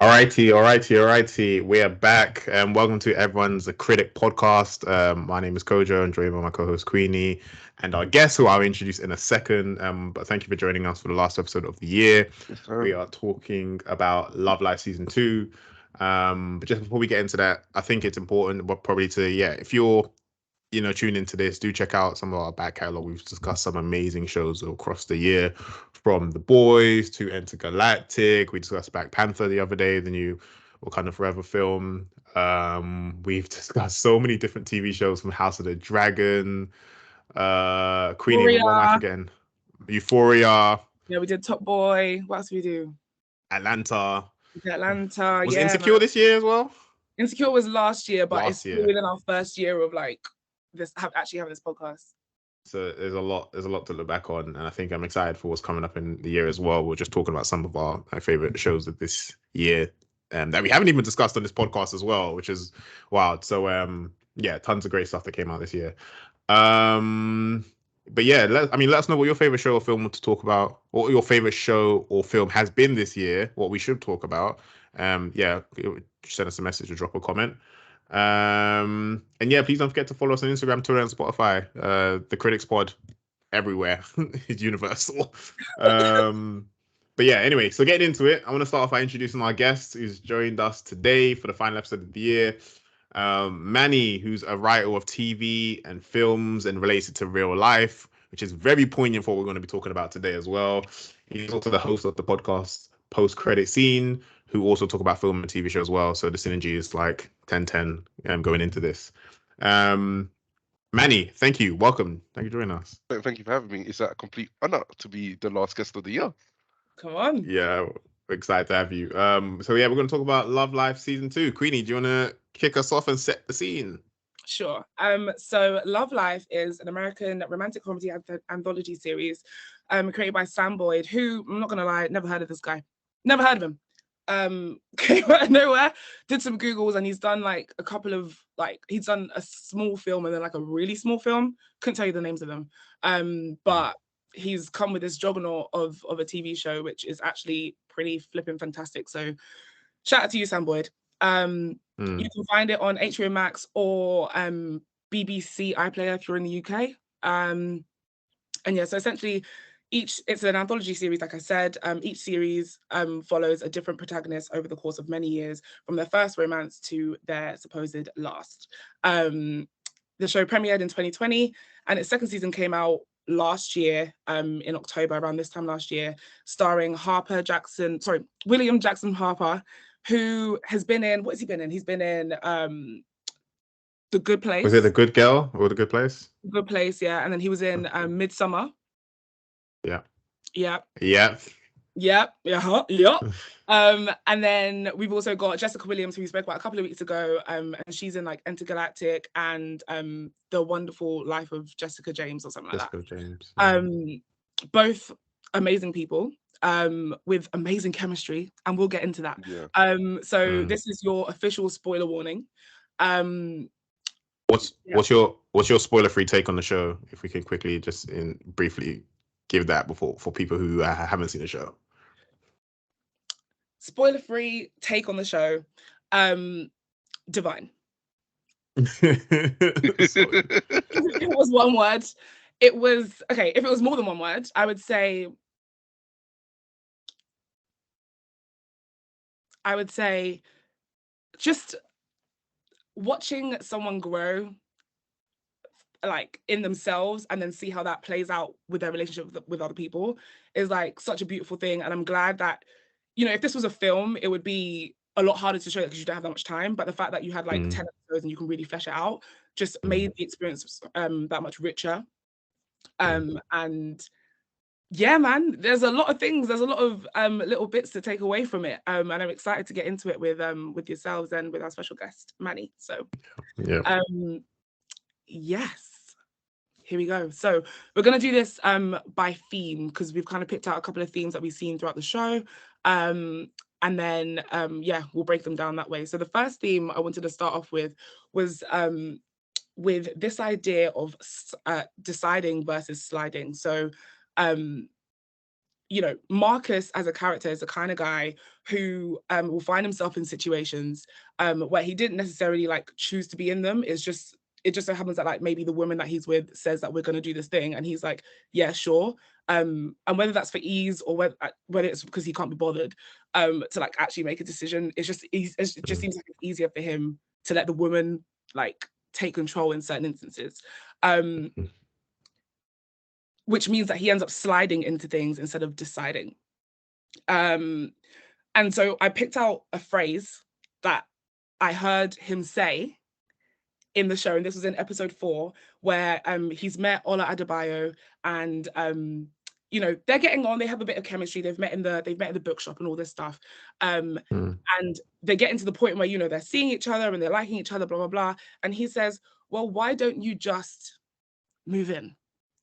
Alrighty. We are back. Welcome to everyone's Critic podcast. My name is Kojo. I'm joined by my co-host Queenie and our guest, who I'll introduce in a second. But thank you for joining us for the last episode of the year. Yes, sir. We are talking about Love Life season 2. But just before we get into that, I think it's important, but probably if you're tune into this, do check out some of our back catalog. We've discussed some amazing shows across the year, from The Boys to Intergalactic. We discussed Black Panther the other day, the new Wakanda Forever film. We've discussed so many different TV shows, from House of the Dragon, Queenie, what am I Euphoria. forgetting? Euphoria, Yeah, we did Top Boy. What else did we do? Atlanta. We did Atlanta. Was Yeah, Insecure man. this year as well? Insecure was last year, but it's Last still year. within our first year of like actually having this podcast. So there's a lot to look back on, and I think I'm excited for what's coming up in the year as well. We're just talking about some of our favorite shows of this year, that we haven't even discussed on this podcast as well, which is wild. So tons of great stuff that came out this year. But yeah, let us know what your favorite show or film to talk about, or what your favorite show or film has been this year, what we should talk about. Send us a message or drop a comment. And yeah, please don't forget to follow us on Instagram, Twitter, and Spotify. The Critics Pod everywhere. It's universal. But yeah, anyway, so getting into it, I want to start off by introducing our guest who's joined us today for the final episode of the year. Manny, who's a writer of TV and films and relates it to real life, which is very poignant for what we're going to be talking about today as well. He's also the host of the podcast Post Credit Scene, who also talk about film and TV show as well. So the synergy is like 10-10 going into this. Manny, thank you. Welcome. Thank you for joining us. Thank you for having me. It's a complete honor to be the last guest of the year. Come on. Yeah, we're excited to have you. So yeah, we're going to talk about Love Life season 2. Queenie, do you want to kick us off and set the scene? Sure. So Love Life is an American romantic comedy anthology series created by Sam Boyd, who, I'm not gonna lie, never heard of this guy. Never heard of him. Came out of nowhere, did some Googles, and he's done like a couple of he's done a small film and then like a really small film. Couldn't tell you the names of them. But he's come with this juggernaut of a TV show, which is actually pretty flipping fantastic. So shout out to you, Sam Boyd. You can find it on HBO Max or BBC iPlayer if you're in the UK. And yeah, so essentially it's an anthology series, like I said. Each series follows a different protagonist over the course of many years, from their first romance to their supposed last. The show premiered in 2020, and its second season came out last year, in October, around this time last year, starring William Jackson Harper, who has been in, what has he been in? He's been in The Good Place. Was it The Good Girl or The Good Place? Good Place, yeah. And then he was in Midsummer. Yeah. Yep. Yeah. Yep. Yeah. Yep. And then we've also got Jessica Williams, who we spoke about a couple of weeks ago. And she's in like Intergalactic and The Wonderful Life of Jessica James or something like that. James. Both amazing people, with amazing chemistry, and we'll get into that. Yeah. This is your official spoiler warning. What's your spoiler-free take on the show? If we can quickly just briefly give that for people who haven't seen the show. Spoiler-free take on the show. Divine. If it was one word, it was okay. If it was more than one word, I would say just watching someone grow like in themselves and then see how that plays out with their relationship with other people is like such a beautiful thing. And I'm glad that, if this was a film, it would be a lot harder to show because you don't have that much time. But the fact that you had like 10 episodes and you can really flesh it out just made the experience that much richer. And yeah, man, there's a lot of things. There's a lot of little bits to take away from it. And I'm excited to get into it with yourselves and with our special guest, Manny. So yes. Here we go. So we're going to do this by theme, because we've kind of picked out a couple of themes that we've seen throughout the show. And then, we'll break them down that way. So the first theme I wanted to start off with was with this idea of deciding versus sliding. So, you know, Marcus as a character is the kind of guy who will find himself in situations where he didn't necessarily like choose to be in them. It just so happens that like maybe the woman that he's with says that we're going to do this thing, and he's like, yeah, sure. And whether that's for ease or whether it's because he can't be bothered to like actually make a decision, it just seems like it's easier for him to let the woman like take control in certain instances. Which means that he ends up sliding into things instead of deciding. And so I picked out a phrase that I heard him say in the show, and this was in episode 4, where he's met Ola Adebayo, and you know, they're getting on, they have a bit of chemistry, they've met in the bookshop and all this stuff. And they're getting to the point where, you know, they're seeing each other and they're liking each other, blah, blah, blah. And he says, well, why don't you just move in?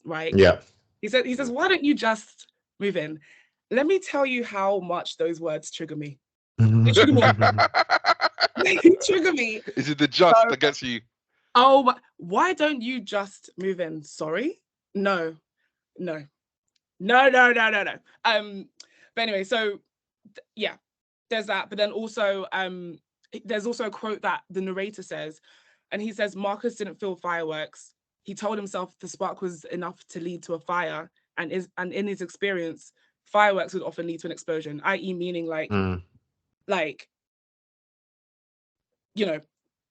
Right? Yeah. He says, why don't you just move in? Let me tell you how much those words trigger me. They trigger me. They trigger me. Is it the just that gets you? Oh, why don't you just move in? Sorry? No. But anyway, so yeah, there's that. But then also, there's also a quote that the narrator says, and he says, Marcus didn't feel fireworks. He told himself the spark was enough to lead to a fire, and in his experience, fireworks would often lead to an explosion, i.e. meaning like, you know,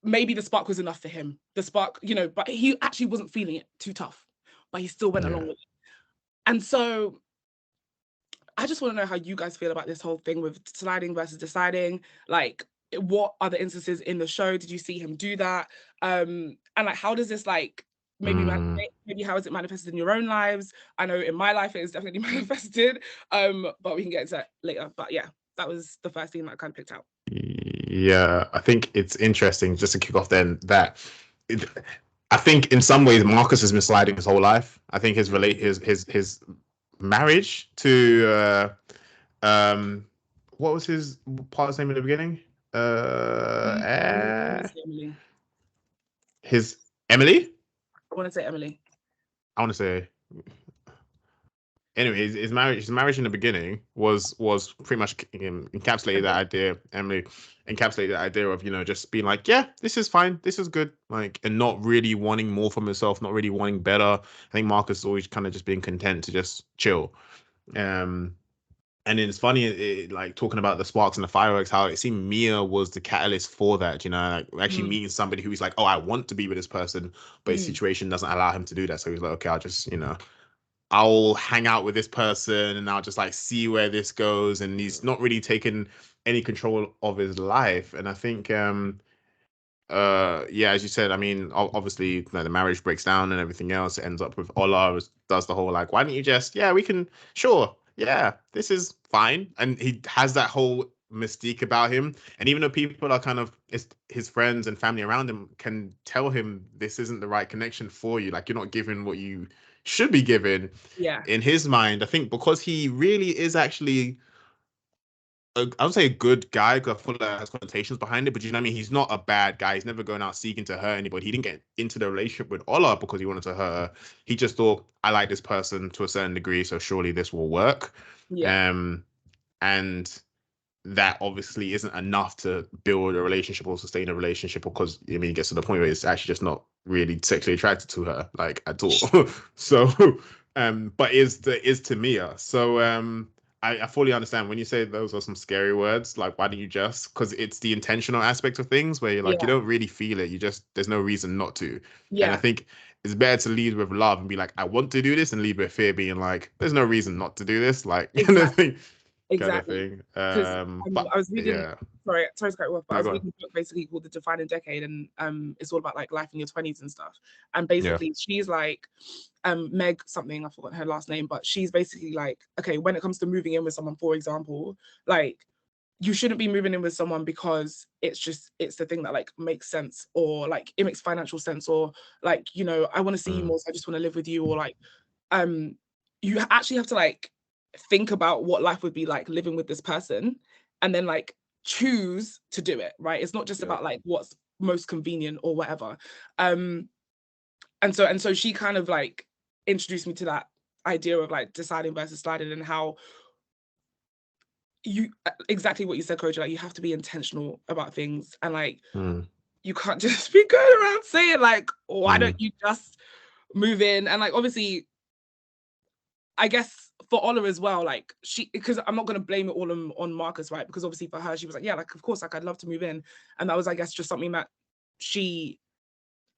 maybe the spark was enough for him. The spark, you know, but he actually wasn't feeling it too tough, but he still went along with it. And so I just want to know how you guys feel about this whole thing with sliding versus deciding. Like, what other instances in the show did you see him do that? And like, how does this like maybe how is it manifested in your own lives? I know in my life it is definitely manifested, but we can get into that later. But yeah, that was the first thing that I kind of picked out. Yeah, I think it's interesting, just to kick off then, that I think in some ways Marcus has been sliding his whole life. I think his marriage to what was his partner's name in the beginning? His Emily? I want to say Emily. I want to say. Anyway, his marriage in the beginning was pretty much encapsulated that idea. Emily encapsulated that idea of, you know, just being like, yeah, this is fine, this is good, like, and not really wanting more from himself, not really wanting better. I think Marcus is always kind of just being content to just chill. And it's funny, like talking about the sparks and the fireworks, how it seemed Mia was the catalyst for that, you know, like actually meeting somebody who's like, oh, I want to be with this person, but his situation doesn't allow him to do that. So he's like, okay, I'll just, you know, I'll hang out with this person and I'll just like see where this goes. And he's not really taken any control of his life. And I think, yeah, as you said, I mean, obviously, you know, the marriage breaks down and everything else. It ends up with Ola does the whole like, why don't you just, yeah, we can, sure, yeah, this is fine. And he has that whole mystique about him. And even though people are kind of his friends and family around him can tell him this isn't the right connection for you, like you're not giving what you should be given. Yeah. In his mind, I think because he really is actually I would say a good guy, because I feel like has connotations behind it, but you know what I mean? He's not a bad guy. He's never going out seeking to hurt anybody. He didn't get into the relationship with Ola because he wanted to hurt her. He just thought, I like this person to a certain degree, so surely this will work. Yeah. And that obviously isn't enough to build a relationship or sustain a relationship, because I mean, it gets to the point where it's actually just not really sexually attracted to her, like, at all. So, but is to Mia. So, I fully understand when you say those are some scary words, like, why don't you just, because it's the intentional aspect of things where you're like, you don't really feel it. You just, there's no reason not to. Yeah. And I think it's better to lead with love and be like, I want to do this, and lead with fear, being like, there's no reason not to do this. Like, exactly. Exactly. I was reading, sorry to cut you off, but I was reading a book basically called The Defining Decade, and it's all about like life in your 20s and stuff. And basically she's like, Meg something, I forgot her last name, but she's basically like, okay, when it comes to moving in with someone, for example, like, you shouldn't be moving in with someone because it's the thing that like makes sense, or like it makes financial sense, or like, you know, I want to see you more, so I just want to live with you, or like, you actually have to like think about what life would be like living with this person, and then like choose to do it, right? It's not just about like what's most convenient or whatever. And so she kind of like introduced me to that idea of like deciding versus sliding, and how you exactly what you said, Coach. Like, you have to be intentional about things, and like you can't just be going around saying like, why don't you just move in? And like, obviously, I guess for Ola as well, like because I'm not going to blame it all on Marcus, right? Because obviously for her, she was like, yeah, like of course, like I'd love to move in, and that was, I guess, just something that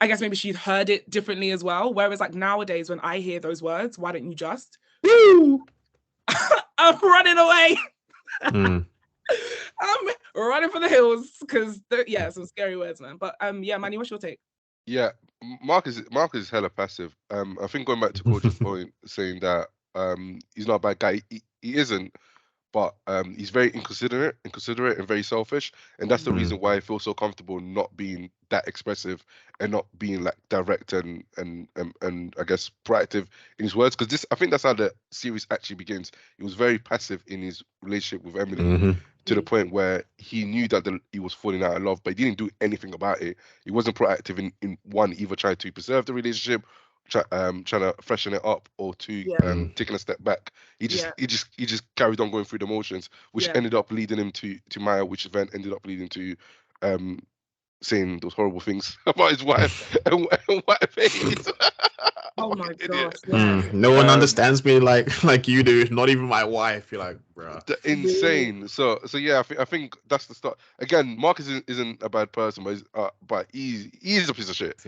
I guess maybe she'd heard it differently as well. Whereas like nowadays, when I hear those words, why don't you just? Woo! I'm running away. I'm running for the hills because some scary words, man. But yeah, Manny, what's your take? Yeah, Marcus is hella passive. I think going back to Coach's point, saying that he's not a bad guy. He isn't, but he's very inconsiderate and very selfish, and that's the reason why I feel so comfortable not being that expressive and not being like direct and I guess proactive in his words. Because I think that's how the series actually begins. He was very passive in his relationship with Emily. To the point where he knew that he was falling out of love, but he didn't do anything about it. He wasn't proactive in one, either trying to preserve the relationship, trying to freshen it up, or taking a step back. He just carried on going through the motions, which ended up leading him to Maya, which then ended up leading to saying those horrible things about his wife and wife hate. Oh my gosh. No one understands me like you do. Not even my wife. You're like, bruh. Insane. So yeah, I think that's the start. Again, Marcus isn't a bad person, but he's a piece of shit.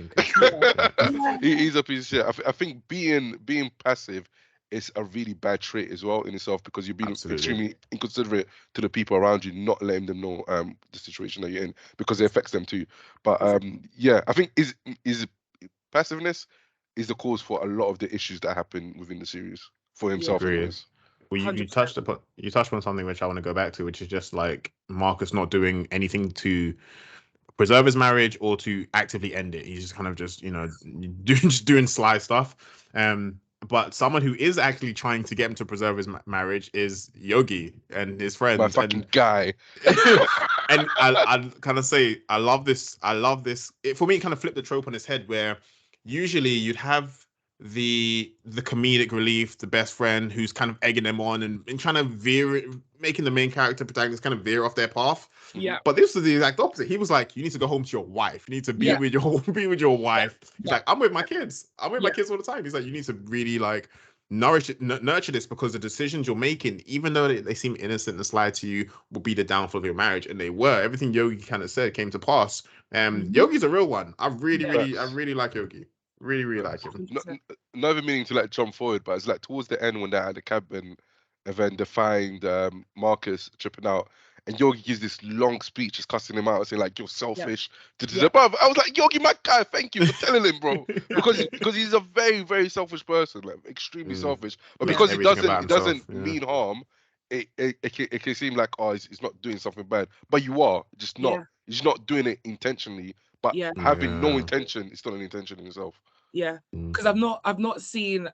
He's a piece of shit. I think being passive is a really bad trait as well in itself, because you're being extremely inconsiderate to the people around you, not letting them know the situation that you're in, because it affects them too. But yeah, I think is passiveness is the cause for a lot of the issues that happen within the series for himself. Well, you touched upon something which I want to go back to, which is just like Marcus not doing anything to preserve his marriage or to actively end it. He's just kind of just doing sly stuff. But someone who is actually trying to get him to preserve his marriage is Yogi and his friends. My fucking guy. And I kind of say I love this. For me, it kind of flipped the trope on its head, where usually you'd have the comedic relief, the best friend who's kind of egging them on and trying to making the main character protagonist kind of veer off their path. Yeah. But this was the exact opposite. He was like, you need to go home to your wife. You need to be with your wife. He's like, I'm with my kids. I'm with my kids all the time. He's like, you need to really like nurture this, because the decisions you're making, even though they seem innocent and sly to you, will be the downfall of your marriage. And they were. Everything Yogi kind of said came to pass. Yogi's a real one. I really like Yogi. Really like him. Not even meaning to like jump forward, but it's like towards the end when they're at the cabin and then they find Marcus tripping out, and Yogi gives this long speech just cussing him out, saying like, you're selfish. But I was like, Yogi, my guy, thank you for telling him, bro. because he's a very, very selfish person, like extremely selfish. But because he doesn't mean harm, it can seem like, oh, he's not doing something bad. But you are just not. He's not doing it intentionally. But having no intention is still an intention in itself. Yeah, because I've not seen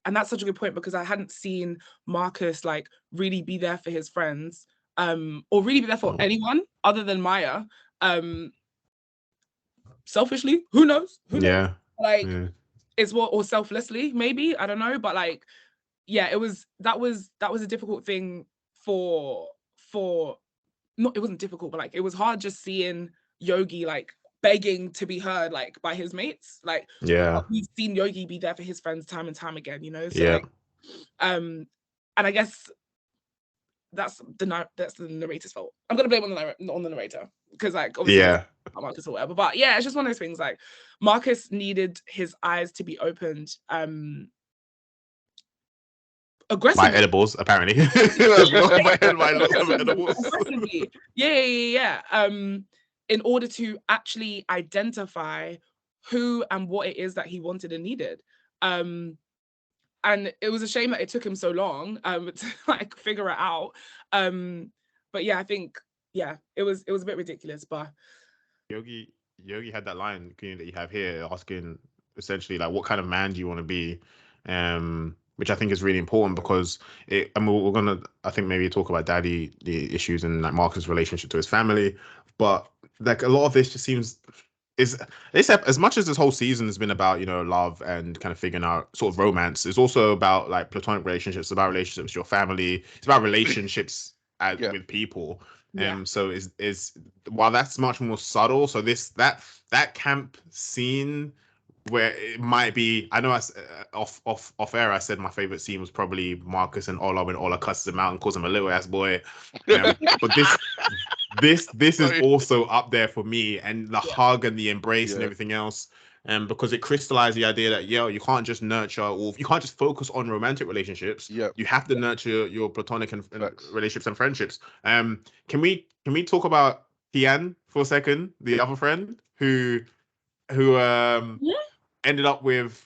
and that's such a good point, because I hadn't seen Marcus like really be there for his friends, or really be there for anyone other than Maya. Selfishly, who knows? Yeah. It's what, or selflessly, maybe, I don't know, but like, yeah, that was a difficult thing it wasn't difficult, but like it was hard just seeing Yogi like begging to be heard like by his mates. Like, we've seen Yogi be there for his friends time and time again, so and I guess that's the narrator's fault. I'm gonna blame on the narrator, because like obviously Marcus or whatever, but yeah, it's just one of those things. Like, Marcus needed his eyes to be opened aggressively. My edibles, apparently. Aggressively. Yeah. In order to actually identify who and what it is that he wanted and needed. And it was a shame that it took him so long to like figure it out. But yeah, I think it was a bit ridiculous. But Yogi had that line that you have here, asking essentially like, what kind of man do you want to be? Which I think is really important, because we're gonna, I think, maybe talk about the issues and like Marcus' relationship to his family, but like a lot of this just seems as much as this whole season has been about love and kind of figuring out sort of romance, it's also about like platonic relationships, it's about relationships with your family, it's about relationships with people. Yeah. So is while that's much more subtle. So that camp scene where it might be, I know off air I said my favorite scene was probably Marcus and Ola when Ola cusses him out and calls him a little ass boy. But this is Sorry. also up there for me, and the hug and the embrace and Yeah. everything else. Because it crystallized the idea that you can't just nurture, or you can't just focus on romantic relationships. Yeah. You have to nurture your platonic and Facts. relationships and friendships. Can we talk about Tian for a second, the other friend who ended up with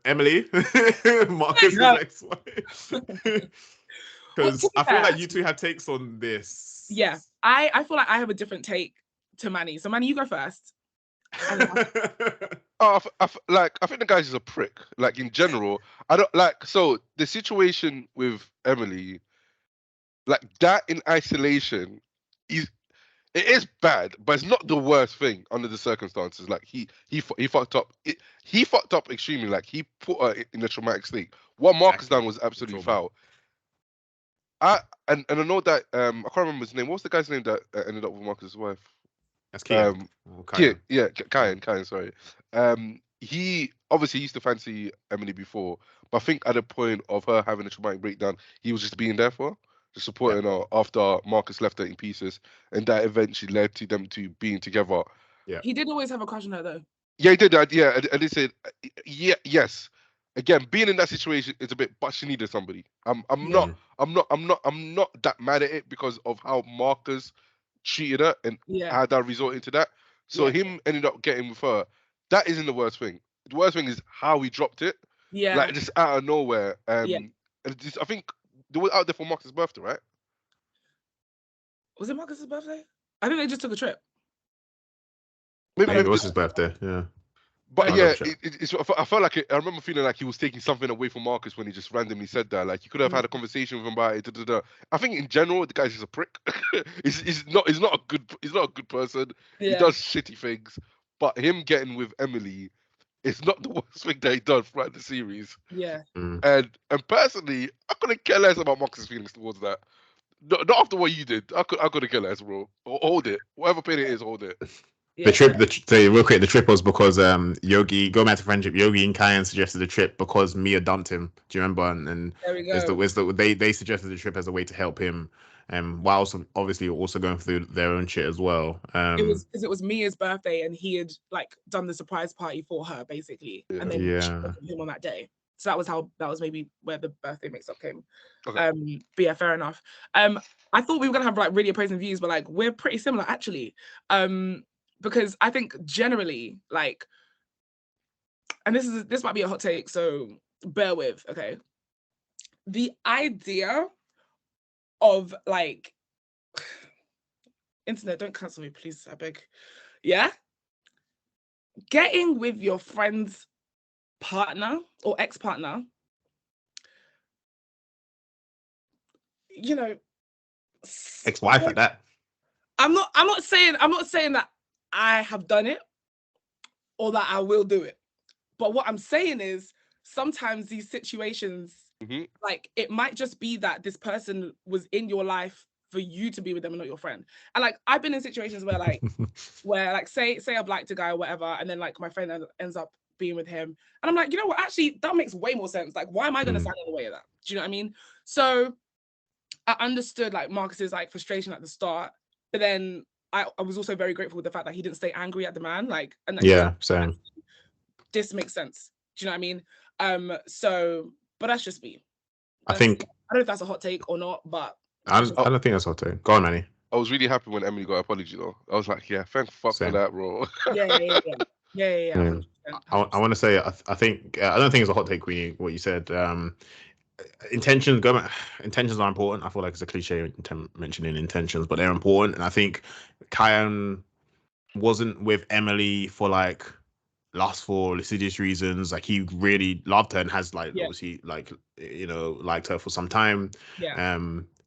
Emily, Marcus's Yeah. ex-wife? Well, Because to be I feel fair, like you two have takes on this. Yeah, I feel like I have a different take to Manny. So Manny, you go first. Oh, I think the guy's just a prick. Like in general, I don't like. So the situation with Emily, like that in isolation, is it is bad, but it's not the worst thing under the circumstances. Like he fucked up. He fucked up extremely. Like he put her in a traumatic state. What Marcus done was absolutely foul. And I know that I can't remember his name. What's the guy's name that ended up with Marcus's wife? That's Kian. Kian, sorry. He obviously used to fancy Emily before, but I think at the point of her having a traumatic breakdown, he was just being there for her, just supporting her after Marcus left her in pieces, and that eventually led to them two being together. Yeah, he did always have a crush on her though. Yeah, he did that. Yeah, and they said, yes. Again, being in that situation is a bit, but she needed somebody. I'm not that mad at it because of how Marcus treated her and how that resulted into that. So him ended up getting with her. That isn't the worst thing. The worst thing is how he dropped it. Yeah. Like just out of nowhere. And just, I think they were out there for Marcus' birthday, right? Was it Marcus's birthday? I think they just took a trip. Maybe it was his birthday. Yeah. But I felt like I remember feeling like he was taking something away from Marcus when he just randomly said that. Like you could have had a conversation with him about it. I think in general the guy's just a prick. he's not a good person. Yeah. He does shitty things. But him getting with Emily is not the worst thing that he done throughout the series. Yeah. And personally, I couldn't care less about Marcus' feelings towards that. Not after what you did. I couldn't care less, bro. Hold it. Whatever pain it is, hold it. Yeah. The trip was because Yogi, go back to friendship, Yogi and Kyan suggested the trip because Mia dumped him. Do you remember? And there we go. They suggested the trip as a way to help him, while also going through their own shit as well. It was because it was Mia's birthday and he had like done the surprise party for her basically, and then she welcomed him on that day. So that was maybe where the birthday mix-up came. Okay. But yeah, fair enough. I thought we were gonna have like really opposing views, but like we're pretty similar actually. Because I think generally, like, and this might be a hot take, so bear with, okay? The idea of like, internet, don't cancel me, please, I beg. Yeah? Getting with your friend's partner or ex-partner, you know, ex-wife at that. I'm not saying that I have done it or that I will do it. But what I'm saying is sometimes these situations, like it might just be that this person was in your life for you to be with them and not your friend. And like I've been in situations where like say I've liked a guy or whatever, and then like my friend ends up being with him. And I'm like, you know what, actually that makes way more sense. Like, why am I gonna stand in the way of that? Do you know what I mean? So I understood like Marcus's like frustration at the start, but then I was also very grateful with the fact that he didn't stay angry at the man. Like, and same. This makes sense. Do you know what I mean? So, but that's just me. I don't know if that's a hot take or not, but I don't think that's a hot take. Go on, Manny. I was really happy when Emily got an apology though. I was like, yeah, thank fuck for that, bro. Yeah. I want to say I think I don't think it's a hot take, Queenie, what you said. Intentions are important. I feel like it's a cliche mentioning intentions, but they're important. And I think Kyan wasn't with Emily for like lustful, lascivious reasons. Like he really loved her and has like obviously like liked her for some time.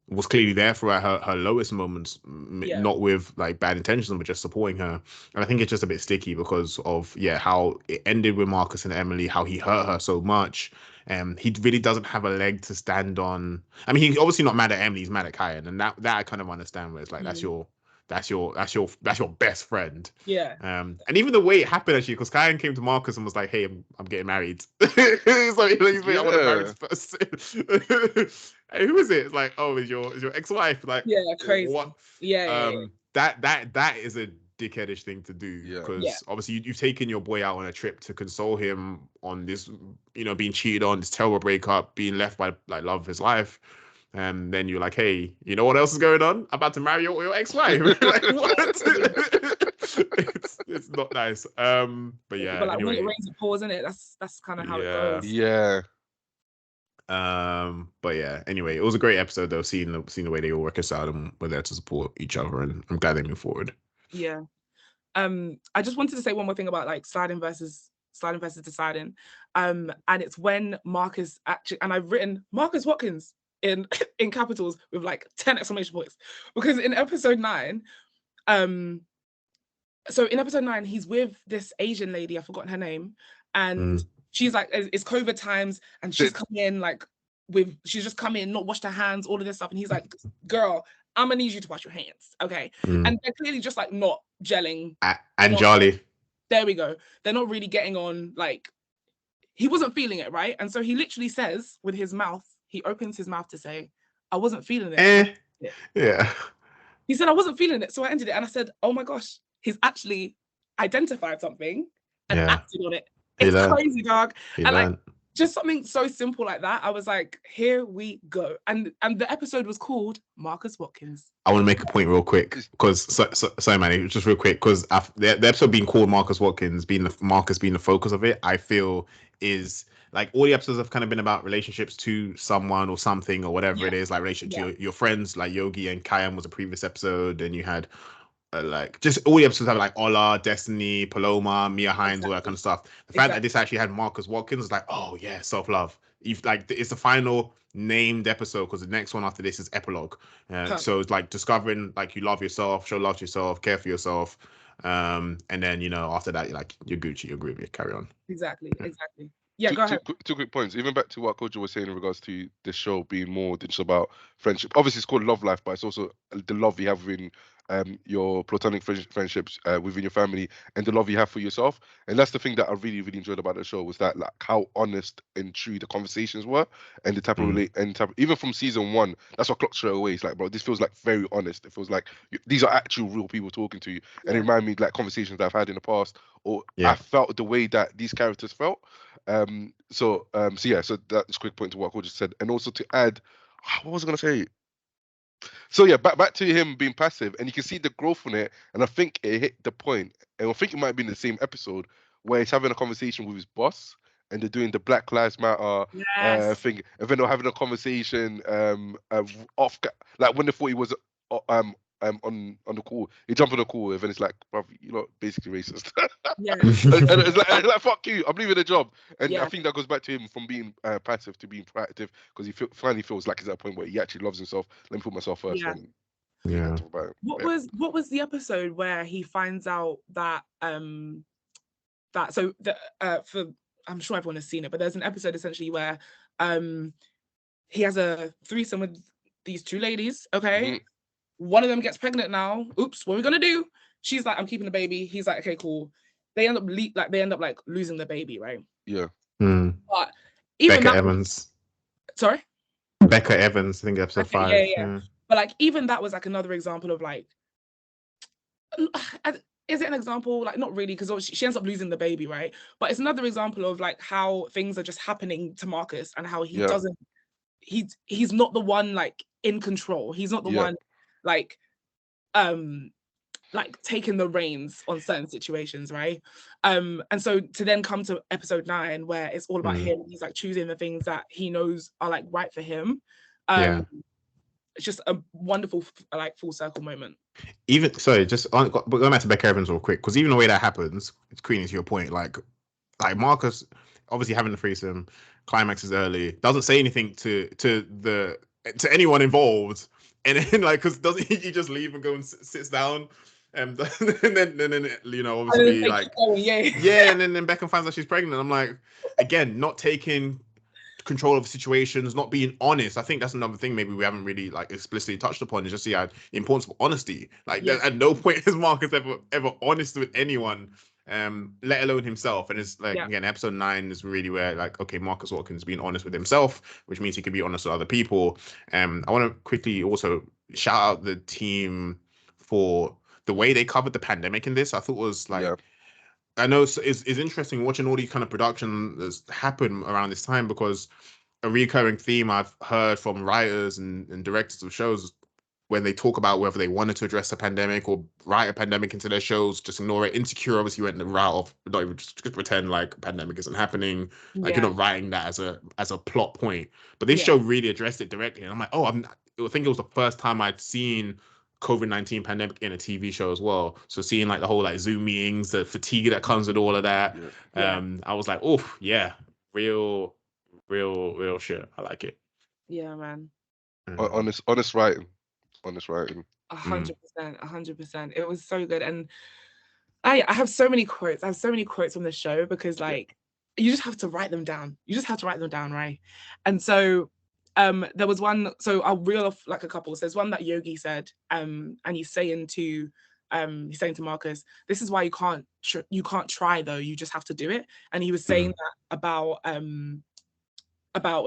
Was clearly there for her lowest moments, not with like bad intentions, but just supporting her. And I think it's just a bit sticky because of how it ended with Marcus and Emily, how he hurt her so much. He really doesn't have a leg to stand on. I mean, he's obviously not mad at Emily, he's mad at Kyan, and that I kind of understand, where it's like that's your best friend. Yeah. And even the way it happened, actually, because Kyan came to Marcus and was like, "Hey, I'm getting married." It's like, he's like, I want to marry this person. Hey, who is it? It's like, oh, is your ex-wife? Like, Yeah, crazy. what? Yeah. That is a dickheadish thing to do, because Yeah. obviously you've taken your boy out on a trip to console him on this, being cheated on, this terrible breakup, being left by like love of his life, and then you're like, hey, you know what else is going on? I'm about to marry your ex-wife. Like, what? it's not nice. But yeah, But like when anyway. it rains, it pours, isn't it? That's kind of how it goes. Yeah. But yeah, anyway, it was a great episode though, seeing the way they all reconciled and were there to support each other, and I'm glad they move forward. Yeah. I just wanted to say one more thing about like sliding versus deciding. And it's when Marcus actually, and I've written Marcus Watkins in capitals with like 10 exclamation points, because in episode 9, so in episode 9, he's with this Asian lady, I've forgotten her name, and she's like, it's COVID times, and she's come in like she's just come in, not washed her hands, all of this stuff, and he's like, girl, I'm gonna need you to wash your hands, okay? And they're clearly just like not gelling. And Jolly. There we go. They're not really getting on. Like, he wasn't feeling it, right? And so he literally says with his mouth, he opens his mouth to say, I wasn't feeling it. Yeah. He said, I wasn't feeling it, so I ended it. And I said, oh my gosh, he's actually identified something and acted on it. It's crazy, dog. And like, just something so simple like that, I was like, here we go. And the episode was called Marcus Watkins. I want to make a point real quick, because sorry, man, just real quick, because the episode being called Marcus Watkins, Marcus being the focus of it, I feel is like all the episodes have kind of been about relationships to someone or something or whatever it is, like relationship to your friends, like Yogi and Kyan was a previous episode, and you had like just all the episodes have like Ola, Destiny, Paloma, Mia Hines, all that kind of stuff. The fact that this actually had Marcus Watkins is like, oh yeah, self-love. You've like, it's the final named episode, because the next one after this is epilogue. So it's like discovering like you love yourself, show love to yourself, care for yourself, and then after that you're Gucci, you're groovy, carry on. Exactly. Yeah, go ahead. Two quick points. Even back to what Kojo was saying in regards to this show being more than just about friendship. Obviously, it's called Love Life, but it's also the love you have within your platonic friendships within your family, and the love you have for yourself. And that's the thing that I really, really enjoyed about the show, was that like how honest and true the conversations were, and the type of even from season 1. That's what clocked straight away. It's like, bro, this feels like very honest. It feels like these are actual real people talking to you, and it reminded me like conversations that I've had in the past, or I felt the way that these characters felt. So that's a quick point to what I just said, and also to add, what was I gonna say? So yeah, back to him being passive, and you can see the growth on it, and I think it hit the point, and I think it might be in the same episode where he's having a conversation with his boss, and they're doing the Black Lives Matter thing, and then they're having a conversation off, like when they thought he was on the call, he jumped on the call, and then it's like, bro, you're basically racist. and it's like fuck you, I'm leaving the job. And I think that goes back to him from being passive to being proactive, because he finally feels like he's at a point where he actually loves himself. Let me put myself first. What was the episode where he finds out that for, I'm sure everyone has seen it, but there's an episode essentially where he has a threesome with these 2 ladies, okay? One of them gets pregnant now. Oops, what are we gonna do? She's like, I'm keeping the baby. He's like, okay, cool. They end up losing the baby, right? Yeah. But even Becca Evans. Sorry? Becca Evans, I think episode 5. Yeah. But like even that was like another example of like, is it an example? Like not really, because she ends up losing the baby, right? But it's another example of like how things are just happening to Marcus, and how he doesn't, he's not the one like in control. He's not the one like taking the reins on certain situations, right? And so to then come to episode 9 where it's all about him, he's like choosing the things that he knows are like right for him. It's just a wonderful like full circle moment. Even just going back to Becca Evans real quick, because even the way that happens, it's Queenie, to your point, like Marcus obviously having the threesome, climax is early, doesn't say anything to anyone involved, and then like, because doesn't he just leave and go and sits down, and then obviously like and then Becca finds out she's pregnant. I'm like, again, not taking control of situations, not being honest. I think that's another thing maybe we haven't really like explicitly touched upon, is just the importance of honesty. Like at no point is Marcus ever honest with anyone, let alone himself. And it's like, again, episode 9 is really where like, okay, Marcus Watkins being honest with himself, which means he can be honest with other people. I want to quickly also shout out the team for the way they covered the pandemic in this. I thought was like, I know it's interesting watching all these kind of productions happen around this time, because a recurring theme I've heard from writers and directors of shows, when they talk about whether they wanted to address the pandemic or write a pandemic into their shows, just ignore it. Insecure obviously went the route of not even just pretend like pandemic isn't happening. Like you're not writing that as a plot point. But this show really addressed it directly. And I'm like, I think it was the first time I'd seen COVID-19 pandemic in a TV show as well. So seeing like the whole like Zoom meetings, the fatigue that comes with all of that. I was like, oh yeah, real shit. I like it. Yeah, man. Honest writing. 100%. It was so good. And I have so many quotes. I have so many quotes from the show, because like you just have to write them down. Right? And so there was one, so I'll reel off like a couple. So there's one that Yogi said, and he's saying to Marcus, this is why you can't try though, you just have to do it. And he was saying that about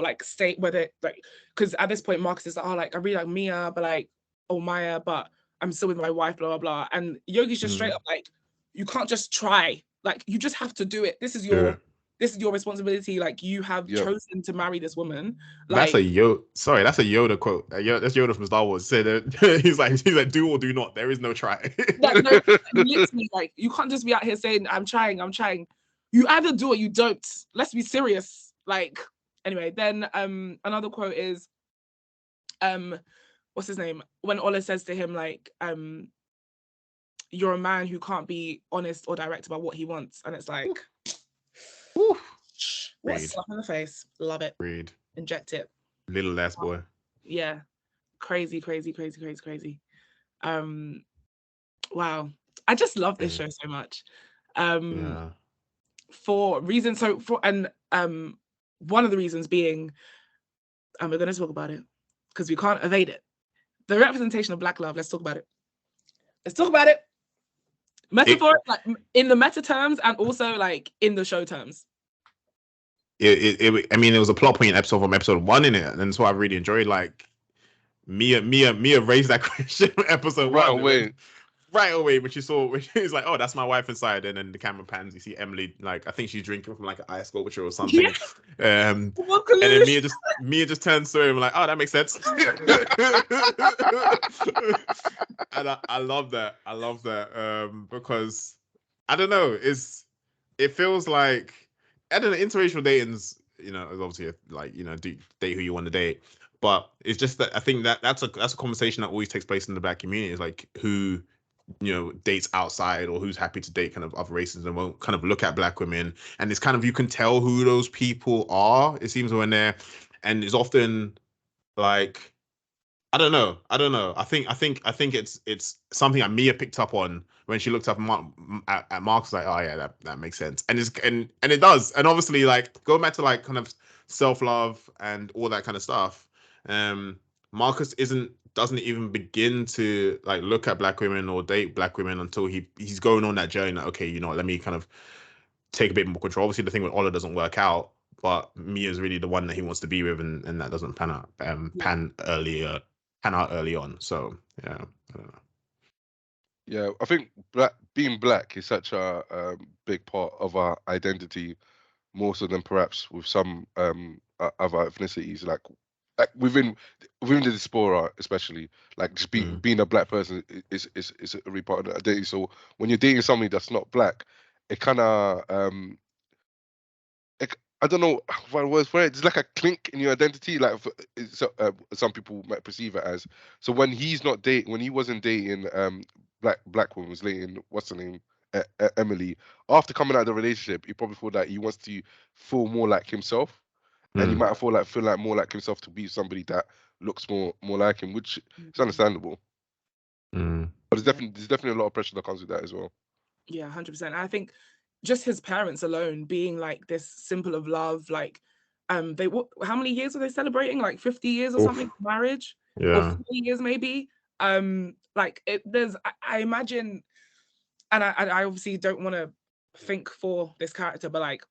like state, whether like, because at this point Marcus is like, oh, like I really like Mia, but like, oh Maya, but I'm still with my wife, blah blah blah. And Yogi's just straight up like, you can't just try, like you just have to do it. This is your responsibility. Like you have chosen to marry this woman. Like, that's a Yoda quote. That's Yoda from Star Wars. Said he's like do or do not. There is no try. Literally, like you can't just be out here saying I'm trying. You either do or you don't. Let's be serious. Like anyway, then another quote is what's his name? When Ola says to him like you're a man who can't be honest or direct about what he wants, and it's like. Ooh. What a slap in the face. Love it. Read. Inject it. Little ass boy. Yeah. Crazy. Wow. I just love this show so much. For reasons, one of the reasons being, and we're gonna talk about it because we can't evade it. The representation of Black love. Let's talk about it. Metaphor, like in the meta terms and also like in the show terms. I mean, it was a plot point episode from episode 1 in it, and that's what I really enjoyed. Like Mia raised that question episode 1 right away when she's like, oh, that's my wife inside, and then the camera pans, you see Emily, like I think she's drinking from like an ice sculpture or something. And then Mia just turns to him like, oh, that makes sense. And I love that. Because I don't know, it feels like, I don't know, interracial dating's, is obviously like, date who you want to date, but it's just that I think that's a conversation that always takes place in the Black community, is like who dates outside, or who's happy to date kind of other races and won't kind of look at Black women. And it's kind of, you can tell who those people are, it seems, when they're, and it's often like, I don't know. I think it's something that Mia picked up on when she looked up at Marcus, like, oh yeah, that makes sense. And it does. And obviously, like, going back to like kind of self-love and all that kind of stuff, Marcus doesn't even begin to like look at Black women or date Black women until he's going on that journey. Like, okay, let me kind of take a bit more control. Obviously, the thing with Ola doesn't work out, but Mia's really the one that he wants to be with, and that doesn't pan out early on. So yeah, I don't know. Yeah, I think being Black is such a big part of our identity, more so than perhaps with some other ethnicities, like within the diaspora, especially, like just being a Black person is a really part of the identity. So when you're dating somebody that's not Black, it kind of I don't know what words for it. It's like a clink in your identity, like some people might perceive it as. So when he wasn't dating Black woman, was dating, what's her name, Emily. After coming out of the relationship, he probably thought that he wants to feel more like himself, and he might feel like more like himself to be somebody that looks more like him, which is understandable. But there's definitely a lot of pressure that comes with that as well. Yeah, 100%. I think just his parents alone being like this symbol of love, like, how many years are they celebrating? Like 50 years or Oof. something, marriage? Or Yeah. 40 years maybe. Like I imagine, and I obviously don't want to think for this character, but like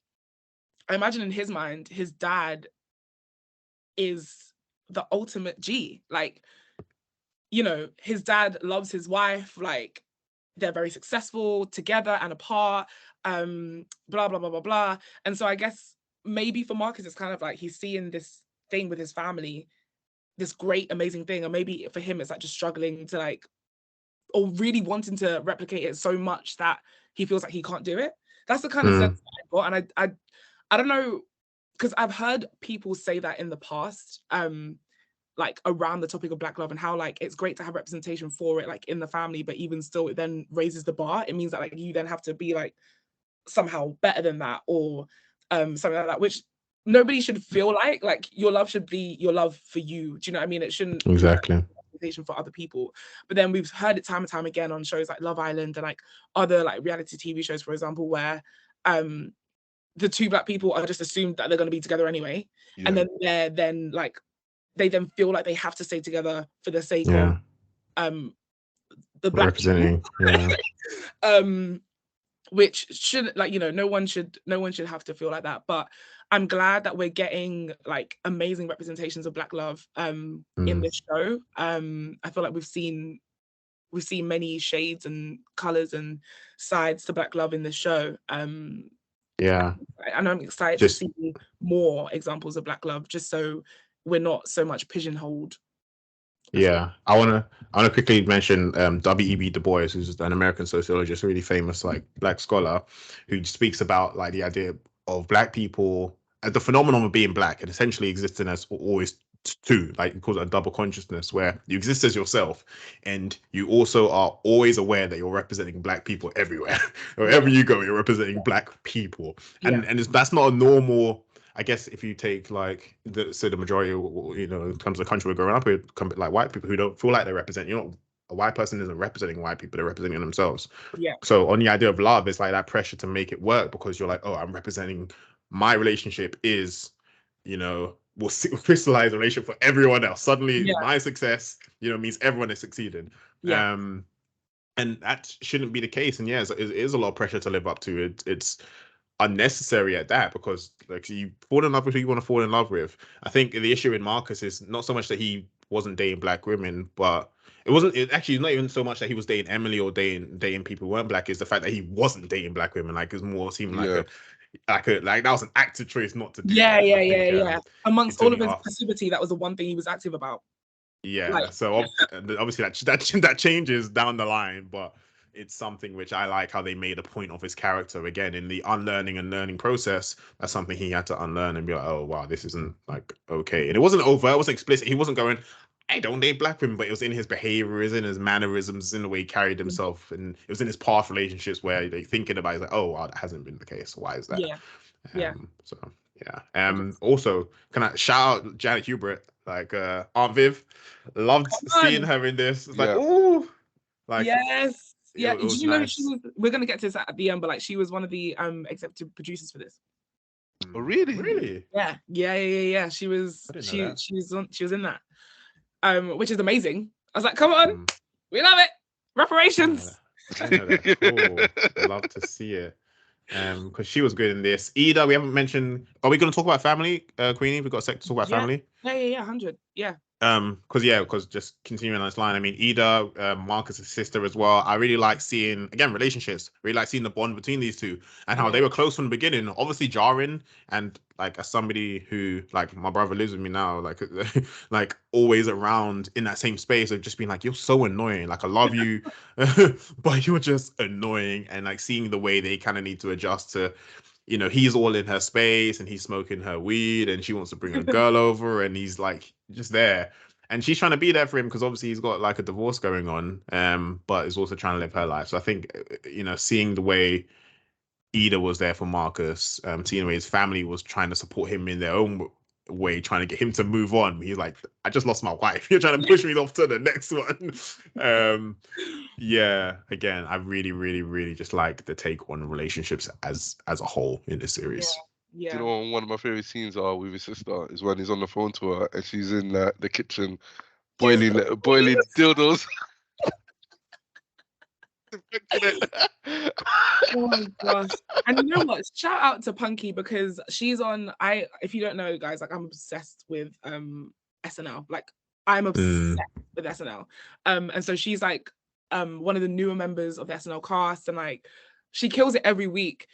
I imagine in his mind, his dad is the ultimate G. Like, you know, his dad loves his wife, like they're very successful together and apart, blah, blah, blah, blah, blah. And so I guess maybe for Marcus, it's kind of like he's seeing this thing with his family, this great, amazing thing. Or maybe for him, it's like just struggling to like, or really wanting to replicate it so much that he feels like he can't do it. That's the kind of sense that I got. And I don't know, because I've heard people say that in the past, like around the topic of Black love and how like it's great to have representation for it, like in the family, but even still, it then raises the bar. It means that like you then have to be like somehow better than that, or something like that, which nobody should feel like your love should be your love for you. Do you know what I mean? It shouldn't Exactly. be representation for other people. But then we've heard it time and time again on shows like Love Island and like other like reality TV shows, for example, where the two Black people are just assumed that they're going to be together anyway, and then they're then like they then feel like they have to stay together for the sake of the Black representing people. Which should, like, you know, no one should have to feel like that. But I'm glad that we're getting like amazing representations of Black love in this show. I feel like we've seen many shades and colors and sides to Black love in this show. And I'm excited to see more examples of Black love, just so we're not so much pigeonholed. I want to quickly mention W.E.B. Du Bois, who's an American sociologist, a really famous like Black scholar, who speaks about like the idea of Black people, the phenomenon of being Black, and essentially existing as always two, like he calls it a double consciousness, where you exist as yourself and you also are always aware that you're representing Black people everywhere. Wherever you go, you're representing Black people, and that's not a normal. I guess if you take like the majority, you know, in terms of the country we're growing up with, like white people who don't feel like they represent, you know, a white person isn't representing white people, they're representing themselves. So on the idea of love, it's like that pressure to make it work because you're like, oh, I'm representing my relationship is, you know, will crystallize a relationship for everyone else. Suddenly my success, you know, means everyone is succeeding. And that shouldn't be the case. And it is a lot of pressure to live up to. It's unnecessary at that, because like you fall in love with who you want to fall in love with. I think the issue in Marcus is not so much that he wasn't dating Black women, but it actually not even so much that he was dating Emily or dating people who weren't Black. Is the fact that he wasn't dating Black women. Like it's more seemed like like that was an active choice not to do. Amongst all of his passivity, that was the one thing he was active about. So obviously that changes down the line, but it's something which I like how they made a point of his character again in the unlearning and learning process. That's something he had to unlearn and be like, oh wow, this isn't like okay. And it wasn't overt, it wasn't explicit. He wasn't going, I don't date Black women, but it was in his behavior, it was in his mannerisms, in the way he carried himself, and it was in his past relationships where they thinking about it, like, oh wow, that hasn't been the case. Why is that? Also, can I shout out Janet Hubert, like Aunt Viv? Loved seeing her in this. It's like, ooh, like Did you know she was? We're gonna get to this at the end, but like she was one of the executive producers for this. Oh really? Yeah. She was. She was in that. Which is amazing. I was like, come on, we love it. Reparations. Cool. Love to see it. Because she was good in this. Ida, we haven't mentioned. Are we going to talk about family, Queenie? We've got a sec to talk about family. Yeah, 100. Yeah. Because just continuing on this line, I mean, Ida, Marcus's sister as well. I really like seeing, again, relationships. Really like seeing the bond between these two and how they were close from the beginning. Obviously jarring, and like as somebody who, like my brother lives with me now, like like always around in that same space of just being like, you're so annoying. Like I love you, but you're just annoying. And like seeing the way they kind of need to adjust to, you know, he's all in her space and he's smoking her weed and she wants to bring a girl over and he's like just there. And she's trying to be there for him because obviously he's got like a divorce going on, but is also trying to live her life. So I think, you know, seeing the way Ida was there for Marcus, seeing the way his family was trying to support him in their own way, trying to get him to move on. He's like, I just lost my wife. You're trying to push me off to the next one. Again, I really, really, really just like the take on relationships as a whole in this series. Do you know what one of my favorite scenes are with his sister is when he's on the phone to her and she's in the kitchen boiling dildos. Oh my gosh. And you know what? Shout out to Punky because she's on if you don't know, guys, like I'm obsessed with SNL. Like I'm obsessed with SNL. And so she's like one of the newer members of the SNL cast, and like she kills it every week.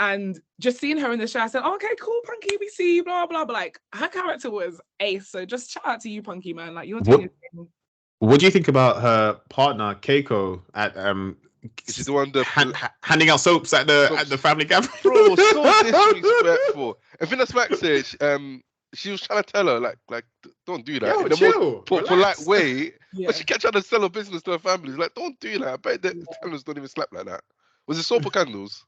And just seeing her in the show, I said, oh, okay, cool, Punky, we see you, blah, blah, but like her character was ace. So just shout out to you, Punky, man. Like you're doing your thing. What do you think about her partner Keiko at She's the one handing out soaps at the family gathering? Bro, so disrespectful. I think that's Max said. She was trying to tell her like don't do that. Yo, in a chill, more polite way. Yeah. But she kept trying to sell her business to her family. Like, don't do that. I bet the candles don't even slap like that. Was it soap or candles?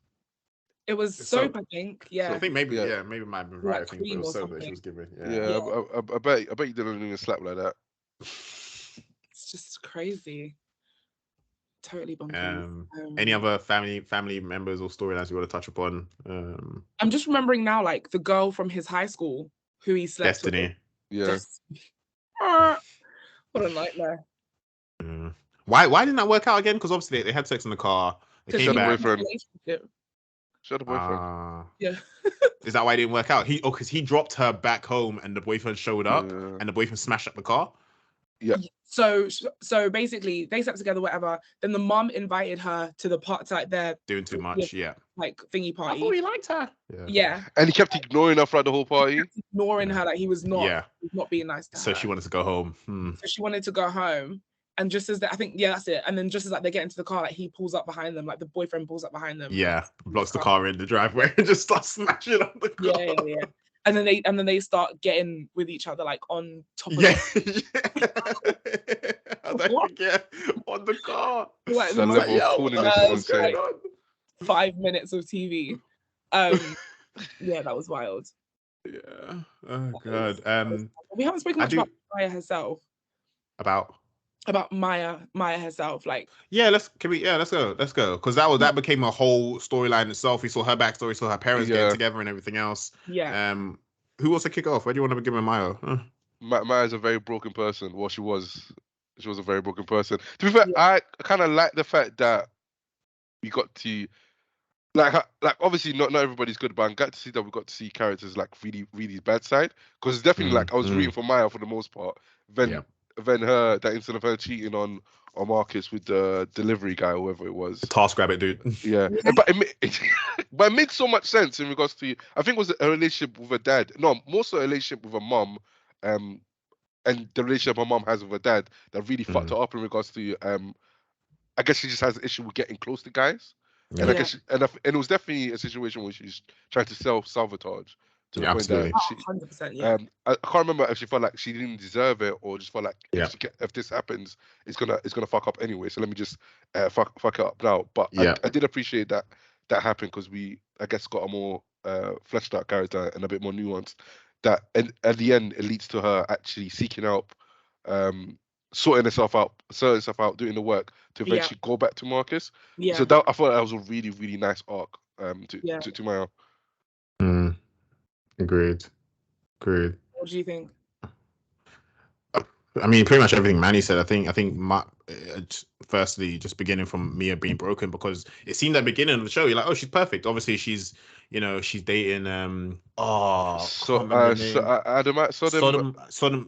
It was soap, I think. Yeah. So I think maybe maybe might have been right. I think it was soap that she was giving. Yeah. I bet you didn't even slap like that. It's just crazy. Totally bonkers. Any other family members or storylines you want to touch upon? I'm just remembering now, like the girl from his high school who he slept Destiny. with. Yeah. What a nightmare. Why didn't that work out again? Because obviously they had sex in the car. They came back. Shut the boyfriend. Yeah. Is that why it didn't work out? Because he dropped her back home and the boyfriend showed up and the boyfriend smashed up the car. Yeah. So basically they slept together, whatever. Then the mum invited her to the party, like they're doing too much, like thingy party. I thought he liked her. Yeah. And he kept ignoring her throughout the whole party. Ignoring her, like he was not being nice to her. So she wanted to go home. So she wanted to go home. And just as I think, that's it. And then just as like they get into the car, like he pulls up behind them, like the boyfriend pulls up behind them. Yeah, blocks the car in the driveway and just starts smashing up the car. Yeah. And then they start getting with each other, like on top of How did I get on the car? Like, the level of corniness is insane. 5 minutes of TV. Yeah, that was wild. Yeah. Oh god. We haven't spoken much about Maya herself. About Maya herself, like let's go because that became a whole storyline itself. We saw her backstory, saw her parents getting together and everything else. Who wants to kick off? Where do you want to begin with Maya? Maya's a very broken person. Well, she was a very broken person. To be fair, I kind of like the fact that we got to like obviously not everybody's good, but I'm glad to see that we got to see characters like really really bad side, because it's definitely like I was rooting for Maya for the most part. Then that incident of her cheating on Marcus with the delivery guy, or whoever it was. The TaskRabbit dude. Yeah. But it made so much sense in regards to, I think it was a relationship with her dad. No, more so a relationship with her mum, and the relationship her mum has with her dad that really fucked her up in regards to, I guess she just has an issue with getting close to guys. And I guess and it was definitely a situation where she's trying to self-sabotage. To the point that she, 100%, I can't remember if she felt like she didn't deserve it, or just felt like if this happens, it's gonna fuck up anyway. So let me just fuck it up now. But I did appreciate that happened, because we, I guess, got a more fleshed out character and a bit more nuanced. That at the end it leads to her actually seeking help, sorting herself out, doing the work to eventually go back to Marcus. So that, I thought that was a really really nice arc to Maya. Agreed. What do you think? I mean, pretty much everything Manny said. I think firstly, just beginning from Mia being broken, because it seemed at the beginning of the show, you're like, oh, she's perfect. Obviously, she's Dating. Sodomite.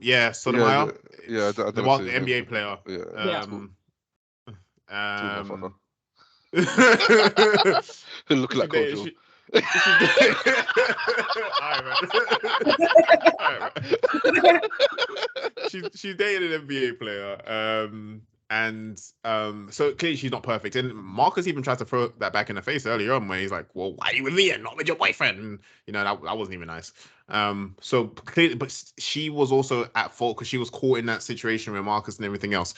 Yeah, the NBA player. Look like Kojo. She's dated an NBA player, and so clearly she's not perfect. And Marcus even tried to throw that back in the face earlier on, where he's like, "Well, why are you with me and not with your boyfriend?" And that wasn't even nice. So clearly, but she was also at fault because she was caught in that situation with Marcus and everything else.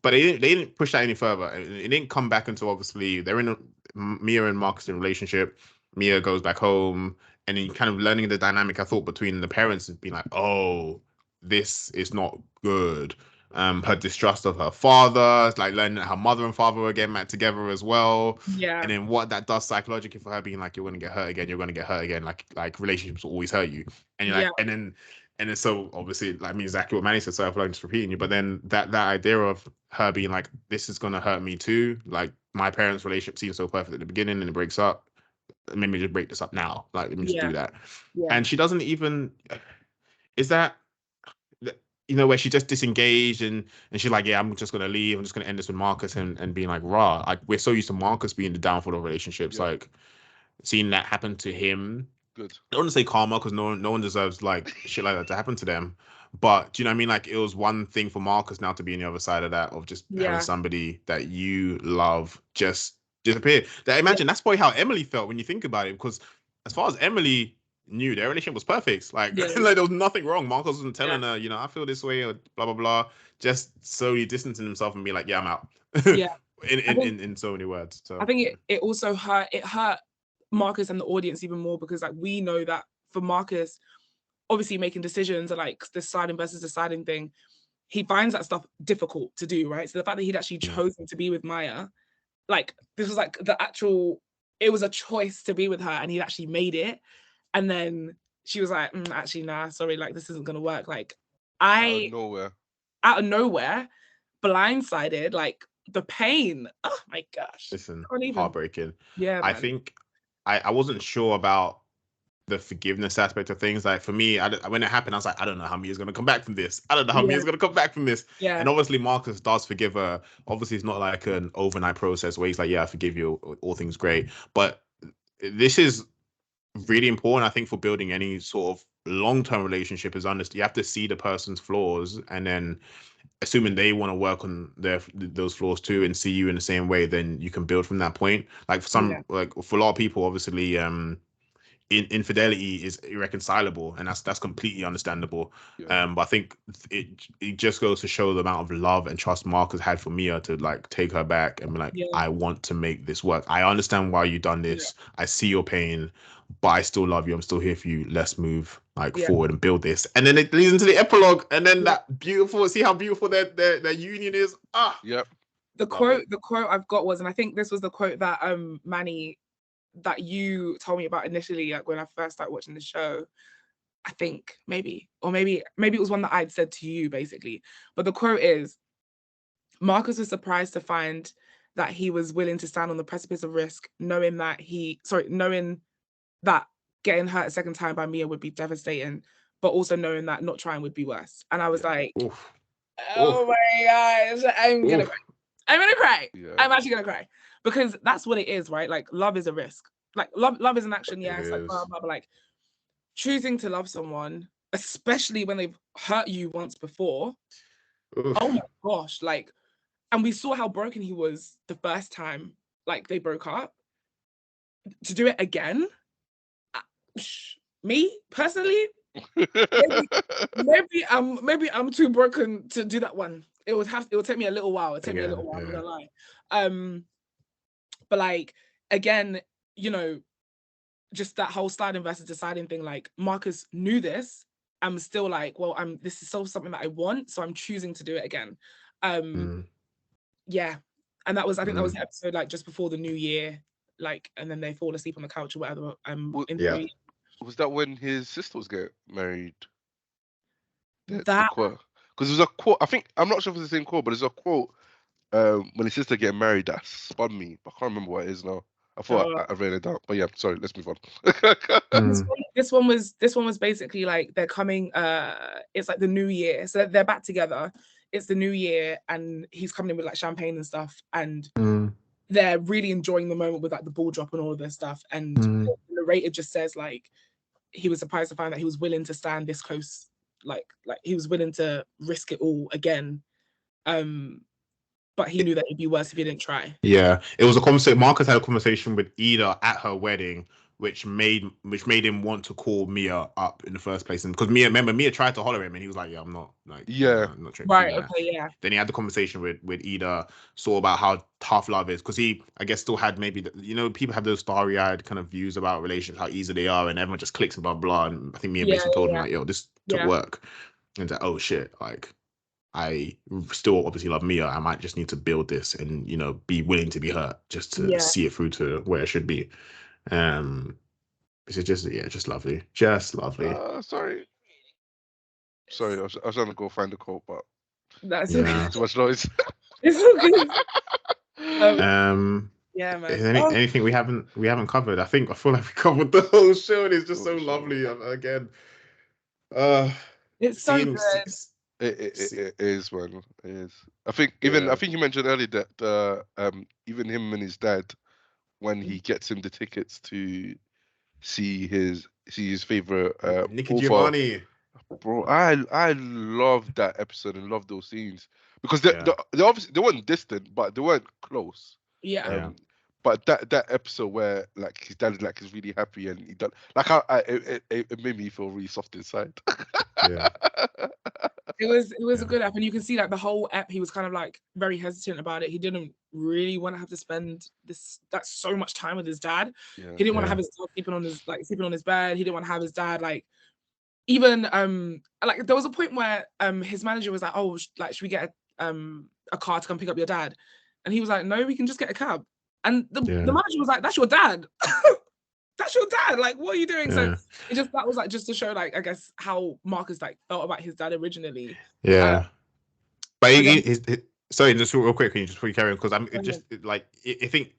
But they didn't push that any further. It didn't come back until obviously they're in Mia and Marcus in a relationship. Mia goes back home, and then kind of learning the dynamic, I thought, between the parents and being like, oh, this is not good. her distrust of her father, like learning that her mother and father were getting back together as well. Yeah. And then what that does psychologically for her, being like, you're gonna get hurt again, you're gonna get hurt again, like relationships will always hurt you. And you're like, and then so obviously, like me, exactly what Manny said, so I feel like I'm just repeating you. But then that idea of her being like, this is gonna hurt me too. Like my parents' relationship seemed so perfect at the beginning and it breaks up. Let me just break this up now. Like let me just do that. Yeah. And she doesn't even, is that, you know, where she just disengaged and she's like, yeah, I'm just gonna leave. I'm just gonna end this with Marcus and being like, rah. Like we're so used to Marcus being the downfall of relationships. Yeah. Like seeing that happen to him. Good. I don't want to say karma because no one deserves like shit like that to happen to them. But do you know what I mean? Like it was one thing for Marcus now to be on the other side of that, of just having somebody that you love just disappear. That imagine that's probably how Emily felt when you think about it. Because as far as Emily knew, their relationship was perfect. Like, like there was nothing wrong. Marcus wasn't telling her, you know, I feel this way or blah blah blah. Just slowly distancing himself and being like, yeah, I'm out. Yeah. in so many words. So I think it also hurt. It hurt Marcus and the audience even more because like we know that for Marcus, obviously making decisions and like deciding versus deciding thing, he finds that stuff difficult to do, right? So the fact that he'd actually chosen to be with Maya, like this was like it was a choice to be with her and he'd actually made it. And then she was like, actually, nah, sorry, like this isn't gonna work. Like out of nowhere, blindsided, like the pain. Oh my gosh. Listen, heartbreaking. Yeah. I think I wasn't sure about the forgiveness aspect of things. Like for me, when it happened, I was like, I don't know how Mia's going to come back from this. I don't know how Mia's going to come back from this. Yeah. And obviously Marcus does forgive her. Obviously it's not like an overnight process where he's like, yeah, I forgive you, all things great. But this is really important, I think, for building any sort of long-term relationship is you have to see the person's flaws, and then assuming they want to work on those flaws too and see you in the same way, then you can build from that point. Like like for a lot of people, obviously, infidelity is irreconcilable, and that's completely understandable. But I think it just goes to show the amount of love and trust Marcus had for Mia to like take her back and be like, I want to make this work. I understand why you've done this. I see your pain, but I still love you. I'm still here for you. Let's move forward and build this. And then it leads into the epilogue, and then that beautiful. See how beautiful their union is. The quote I've got was, and I think this was the quote that Manny, that you told me about initially, like when I first started watching the show. I think maybe it was one that I'd said to you basically. But the quote is, Marcus was surprised to find that he was willing to stand on the precipice of risk, knowing that getting hurt a second time by Mia would be devastating, but also knowing that not trying would be worse. And I was like, oh my gosh, I'm gonna cry. I'm actually gonna cry. Because that's what it is, right? Like love is a risk. Like love is an action, it's like blah, blah, blah, like choosing to love someone, especially when they've hurt you once before. Oh my gosh, like, and we saw how broken he was the first time, like they broke up. To do it again, me personally, maybe I'm too broken to do that one. It would take me a little while. I'm not gonna lie. But like again, you know, just that whole sliding versus deciding thing. Like Marcus knew this. I'm still like, well, this is still something that I want, so I'm choosing to do it again. Yeah, and that was, I think that was the episode like just before the new year, like, and then they fall asleep on the couch or whatever. Was that when his sister was getting married? That because there's a quote. I think I'm not sure if it's the same quote, but there's a quote when his sister getting married that spun me. I can't remember what it is now. I thought I read it down, but yeah, sorry. Let's move on. This one was basically like they're coming. It's like the new year, so they're back together. It's the new year, and he's coming in with like champagne and stuff, and they're really enjoying the moment with like the ball drop and all of this stuff. And the narrator just says like he was surprised to find that he was willing to stand this close, like he was willing to risk it all again. But he knew that it'd be worse if he didn't try. Yeah, it was a conversation. Marcus had a conversation with Ida at her wedding, which made him want to call Mia up in the first place. And because Mia tried to holler at him, and he was like, "Yeah, I'm not like, I'm not right, okay, yeah." Then he had the conversation with Ida, sort of about how tough love is, because he, I guess, still had maybe people have those starry-eyed kind of views about relationships, how easy they are, and everyone just clicks and blah blah. And I think Mia basically told him like, "Yo, this took work," and like, "Oh shit, like." I still obviously love Mia. I might just need to build this and, you know, be willing to be hurt just to see it through to where it should be. It's just lovely. Just lovely. Sorry, I was trying to go find the quote, but That's Yeah. too much noise. It's all good. Yeah, man. Is anything we haven't covered? I feel like we covered the whole show, and it's just so lovely. Again, it's so good. It is, man. It is. I think you mentioned earlier that even him and his dad, when he gets him the tickets to see his favorite Nicky author, Giovanni. bro, I love that episode and love those scenes because they obviously they weren't distant, but they weren't close. Yeah. But that episode where like his dad is really happy and he done like it made me feel really soft inside. Yeah. It was a good app, and you can see like the whole app. He was kind of like very hesitant about it. He didn't really want to have to spend that so much time with his dad. Yeah. He didn't want to have his dad sleeping on his bed. He didn't want to have his dad like even like there was a point where his manager was like, oh, like should we get a car to come pick up your dad? And he was like, no, we can just get a cab. And the manager was like, that's your dad. That's your dad. Like, what are you doing? So that was like just to show like I guess how Marcus like felt about his dad originally. Yeah. But sorry, just real quick, can you just before you carry on? Because I think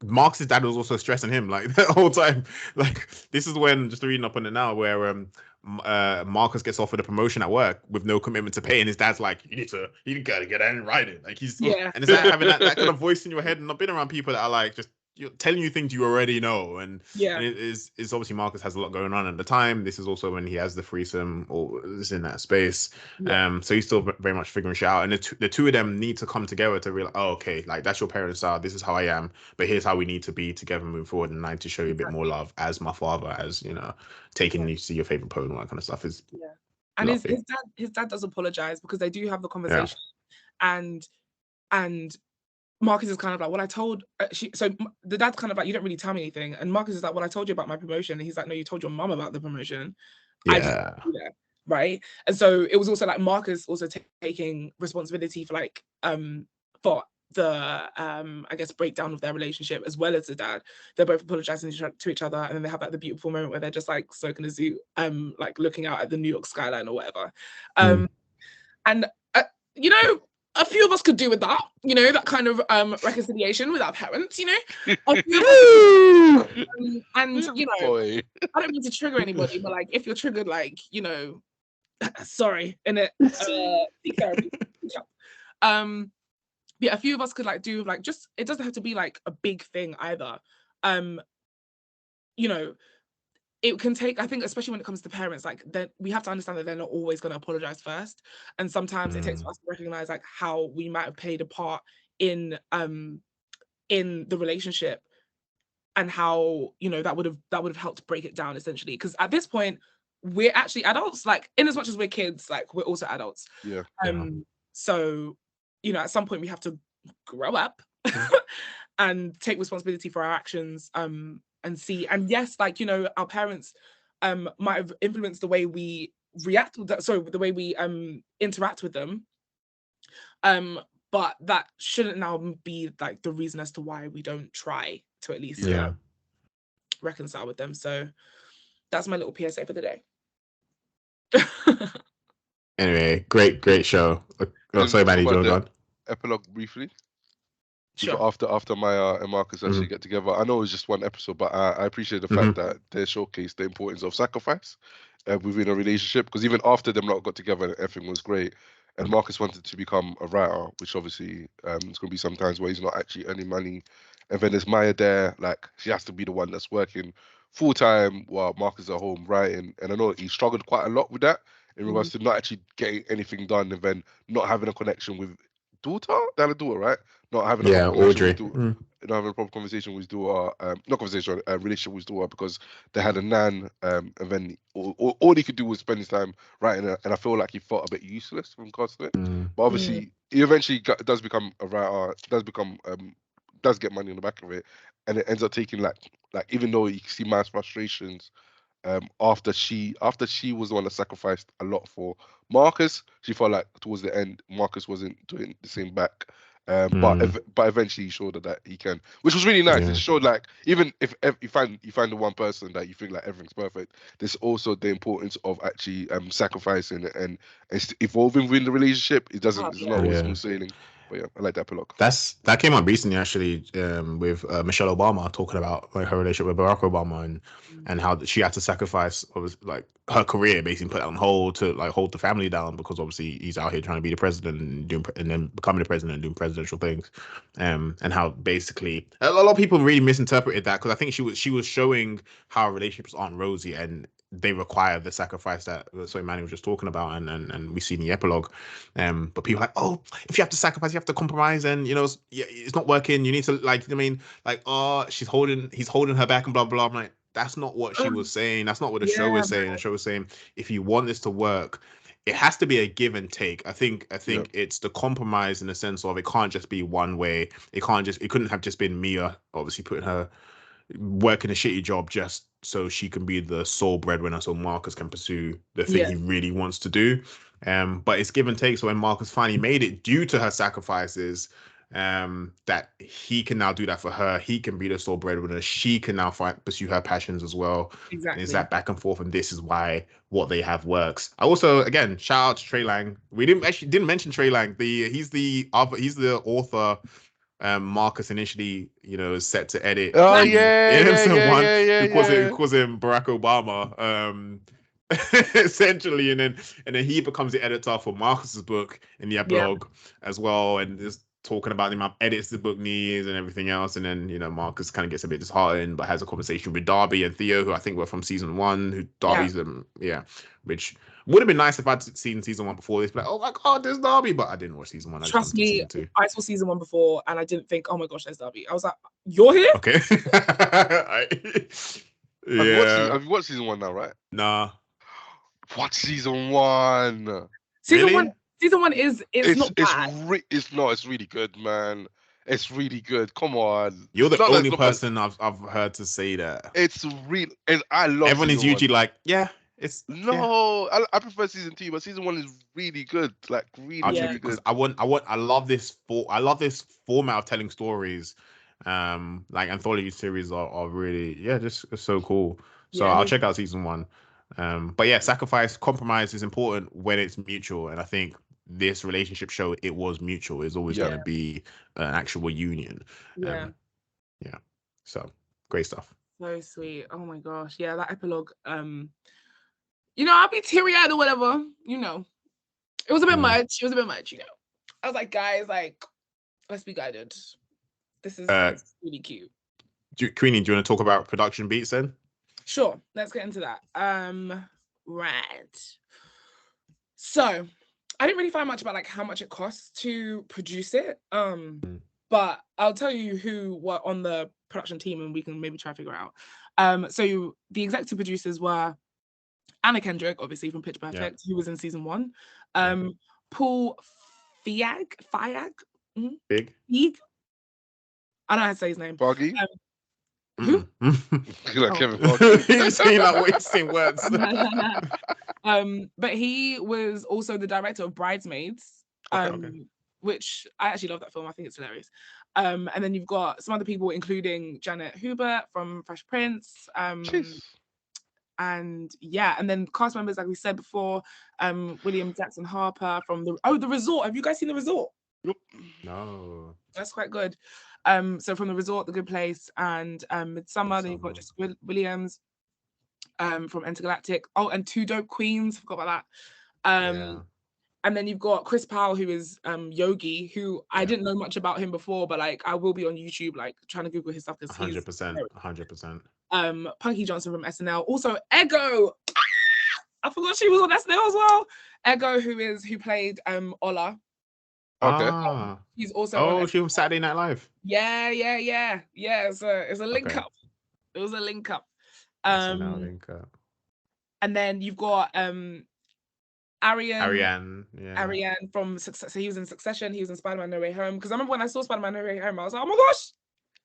Marcus's dad was also stressing him like the whole time. Like this is when, just reading up on it now, where Marcus gets offered a promotion at work with no commitment to pay, and his dad's like, you gotta get that in writing. Like and it's like having that kind of voice in your head. And I've been around people that are like just telling you things you already know, and it's obviously Marcus has a lot going on at the time. This is also when he has the threesome or is in that space. So he's still very much figuring shit out, and the two of them need to come together to realize, oh, okay, like that's your parents' style, this is how I am, but here's how we need to be together moving forward, and I need to show you a bit more love as my father, as you know, taking you to see your favorite poem and all that kind of stuff is and his dad does apologize because they do have the conversation, and Marcus is kind of like, well, I told so the dad's kind of like, you don't really tell me anything, and Marcus is like, well, I told you about my promotion, and he's like, no, you told your mom about the promotion. Right. And so it was also like Marcus also taking responsibility for like for the I guess breakdown of their relationship as well as the dad. They're both apologizing to each other, and then they have like the beautiful moment where they're just like soaking a zoo like looking out at the New York skyline or whatever. And you know, a few of us could do with that, you know, that kind of reconciliation with our parents, you know. And you know, I don't mean to trigger anybody, but like if you're triggered, like, you know, sorry, in it, seek therapy. Yeah, a few of us could like do like just, it doesn't have to be like a big thing either. You know, it can take, I think, especially when it comes to parents, like that we have to understand that they're not always going to apologize first, and sometimes it takes us to recognize like how we might have played a part in the relationship, and how, you know, that would have helped break it down essentially, because at this point we're actually adults, like in as much as we're kids, like we're also adults. So, you know, at some point we have to grow up and take responsibility for our actions, and see, and yes, like, you know, our parents might have influenced the way we react with that, sorry, the way we interact with them, but that shouldn't now be like the reason as to why we don't try to at least reconcile with them. So that's my little PSA for the day. Anyway, great show. Sorry, Manny, John, go on. Epilogue briefly. Sure. After Maya and Marcus actually get together, I know it was just one episode, but I appreciate the fact that they showcased the importance of sacrifice within a relationship, because even after them not got together, everything was great. And Marcus wanted to become a writer, which obviously it's going to be some times where he's not actually earning money. And then there's Maya there, like she has to be the one that's working full time while Marcus is at home writing. And I know he struggled quite a lot with that in regards to not actually getting anything done, and then not having a connection with they had a daughter, right? Not having a proper Audrey. Not having a proper conversation with his daughter, not conversation, relationship with his daughter, because they had a nan, and then all he could do was spend his time writing it, and I feel like he felt a bit useless in regards to it. But obviously, he eventually does become a writer, does get money on the back of it, and it ends up taking like even though you can see Matt's frustrations after she was the one that sacrificed a lot for Marcus. She felt like towards the end Marcus wasn't doing the same back. But eventually he showed her that he can, which was really nice. It showed like even if you find the one person that you think like everything's perfect, there's also the importance of actually sacrificing and evolving within the relationship. It's not always smooth sailing. But yeah, I like that epilogue. That came up recently actually, with Michelle Obama talking about like her relationship with Barack Obama and how she had to sacrifice like her career, basically put it on hold to like hold the family down, because obviously he's out here trying to be the president and then becoming the president and doing presidential things, and how basically a lot of people really misinterpreted that, because I think she was showing how relationships aren't rosy and they require the sacrifice that Manny was just talking about, and we see in the epilogue. But people are like, oh, if you have to sacrifice, you have to compromise, and it's not working. You need to, like, I mean, like, oh, he's holding her back and blah blah. I'm like, that's not what she was saying. That's not what the show is saying. The show is saying, if you want this to work, it has to be a give and take. I think it's the compromise in the sense of it can't just be one way. It couldn't have just been Mia obviously putting her working a shitty job just so she can be the sole breadwinner, so Marcus can pursue the thing he really wants to do. But it's give and take. So when Marcus finally made it due to her sacrifices, that he can now do that for her. He can be the sole breadwinner. She can now pursue her passions as well. Exactly. And it's that back and forth, and this is why what they have works. I also, again, shout out to Trey Lang. We didn't mention Trey Lang. He's the author. Marcus initially, is set to edit. Oh It yeah. calls him Barack Obama. Essentially, and then he becomes the editor for Marcus's book in the epilogue as well, and just talking about the amount of edits the book needs and everything else. And then Marcus kind of gets a bit disheartened, but has a conversation with Darby and Theo, who I think were from season 1. Who Darby's which would have been nice if I'd seen season 1 before this. But oh my god, there's Darby, but I didn't watch season 1. Trust me, I saw season 1 before, and I didn't think, oh my gosh, there's Darby. I was like, you're here? Okay. Have you watched season 1 now, right? Nah. Watch season 1. Season 1 is not bad. It's really good, man. It's really good. Come on. You're the only person I've heard to say that. It's real, and I love. Everyone is usually like, it's I prefer season 2, but season 1 is really good. Like really good. I love this format of telling stories. Like anthology series are really just so cool. So I'll check out season 1. But sacrifice, compromise is important when it's mutual, and I think this relationship show, it was mutual. It's always going to be an actual union. So great stuff. So sweet. Oh my gosh. Yeah, that epilogue. I'll be teary-eyed or whatever. It was a bit much. I was like, guys, like, let's be guided. This is really cute. Queenie, do you want to talk about production beats then? Sure, let's get into that. Right. So I didn't really find much about like how much it costs to produce it. But I'll tell you who were on the production team, and we can maybe try to figure out. So the executive producers were Anna Kendrick, obviously from Pitch Perfect, who was in season 1. Paul Feig. Big. I don't know how to say his name. Foggy. Who? Like Kevin Foggy. He's saying like what he's saying words. But he was also the director of Bridesmaids, which I actually love that film. I think it's hilarious. And then you've got some other people, including Janet Hubert from Fresh Prince. And then cast members, like we said before, William Jackson Harper from The Resort. Have you guys seen The Resort? Nope. No. That's quite good. So from The Resort, The Good Place, and Midsummer. Then you've got Jessica Williams from Intergalactic. Oh, and Two Dope Queens. Forgot about that. And then you've got Chris Powell, who is Yogi, who I didn't know much about him before, but like I will be on YouTube, like trying to Google his stuff because 100%. Punky Johnson from SNL. Also, Ego. I forgot she was on SNL as well. Ego, who played Ola. Okay. He's also she was Saturday Night Live. Yeah. It's a link up. It was a link up. And then you've got Ariane from Succession. So he was in Succession. He was in Spider-Man: No Way Home. Because I remember when I saw Spider-Man: No Way Home, I was like, oh my gosh,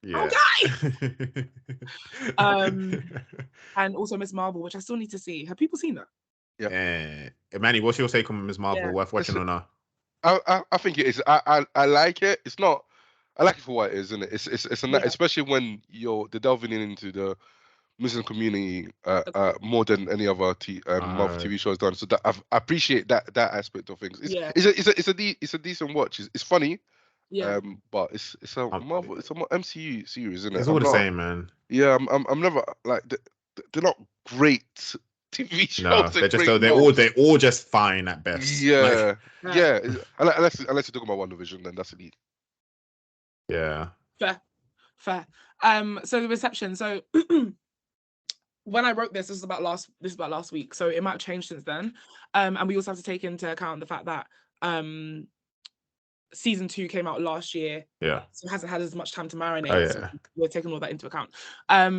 Yeah. Okay. And also Miss Marvel, which I still need to see. Have people seen that? Manny, what's your take on Ms. Marvel? Yeah. Worth watching or not? I think it is. I like it. It's not. I like it for what it is, isn't it? It's a Yeah. especially when they're delving into the Muslim community Okay. more than any other Marvel TV show has done. So that I appreciate that aspect of things. Yeah. It's a decent watch. It's funny. Yeah. But it's a Marvel. It's a MCU series, isn't it? It's all the same, man. Yeah, I'm never like they're not great TV shows. No, they're all just fine at best. Yeah, Like, yeah. Unless you're talking about WandaVision, then that's elite. Yeah. Fair. So the reception. So when I wrote this was about last week. So it might have changed since then. And we also have to take into account the fact that season 2 came out last year. Yeah. So it hasn't had as much time to marinate. Oh, yeah. So we're taking all that into account.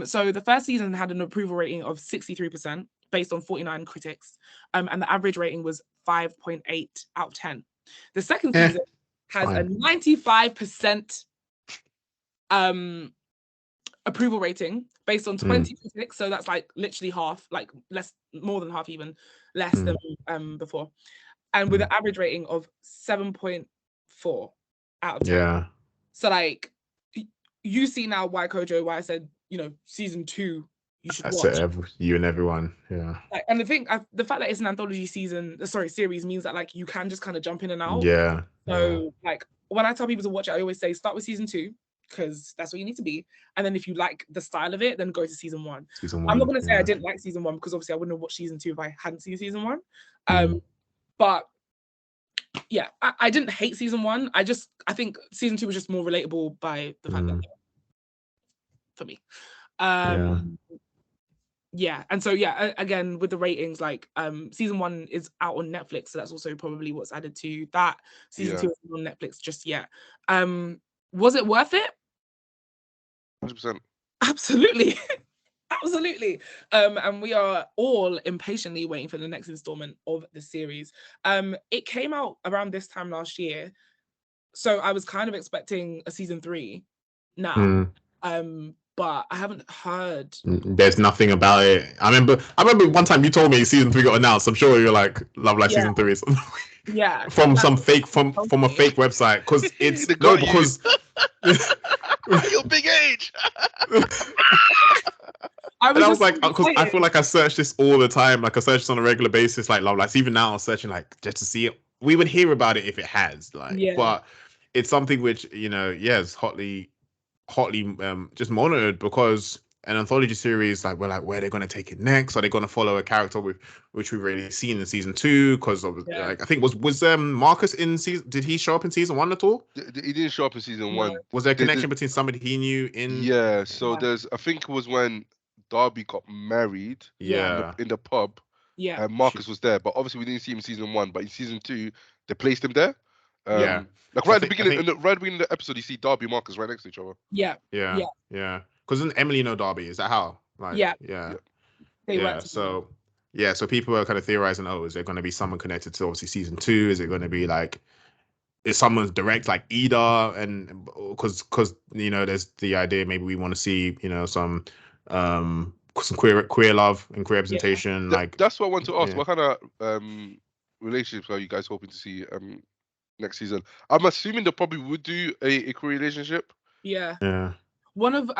So the first season had an approval rating of 63% based on 49 critics. And the average rating was 5.8 out of 10. The second season has a 95% approval rating based on 20 critics. So that's like literally half, like more than half, even less than before. And with an average rating of 7.4 out of 10. Yeah. So like you see now why I said, season 2 you should watch. You and everyone. Yeah. Like, and the fact that it's an anthology series means that like you can just kind of jump in and out. Yeah. So like when I tell people to watch it, I always say start with season 2 because that's what you need to be. And then if you like the style of it, then go to season 1. I'm not going to say I didn't like season 1 because obviously I wouldn't have watched season 2 if I hadn't seen season 1. But yeah, I didn't hate season 1. I think season 2 was just more relatable by the fact that for me. Yeah. And so again with the ratings, like season 1 is out on Netflix, so that's also probably what's added to that. Season 2 isn't on Netflix just yet. Was it worth it? 100%. Absolutely. Absolutely. And we are all impatiently waiting for the next installment of the series. It came out around this time last year, so I was kind of expecting a season 3 now. But I haven't heard. There's nothing about it. I remember one time you told me season 3 got announced. I'm sure you're like, Love Live season 3 is from a fake website because it's because your big age. I was like, because I feel like I search this all the time. Like I search this on a regular basis, like Love Live. Even now, I'm searching like just to see it. We would hear about it if it has, but it's something which is hotly just monitored because an anthology series, like we're like, where they're going to take it next? Are they going to follow a character which we've already seen in season 2? Because like I think was Marcus in season? Did he show up in season 1 at all? He didn't show up in season 1. Was there a connection between somebody he knew in? Yeah. So there's, I think it was when Darby got married. Yeah. In the pub. Yeah. And Marcus was there, but obviously we didn't see him in season 1. But in season 2, they placed him there. Like right at the beginning of the episode, you see Darby and Marcus right next to each other. Yeah. Because then Emily know Darby. Is that how? Like, yeah. So people are kind of theorizing. Oh, is there going to be someone connected to obviously season 2? Is it going to be like, is someone direct like Ida? And because there's the idea maybe we want to see some queer love and queer representation. Like that's what I want to ask. What kind of relationships are you guys hoping to see next season? I'm assuming they probably would do a queer relationship. Yeah. One of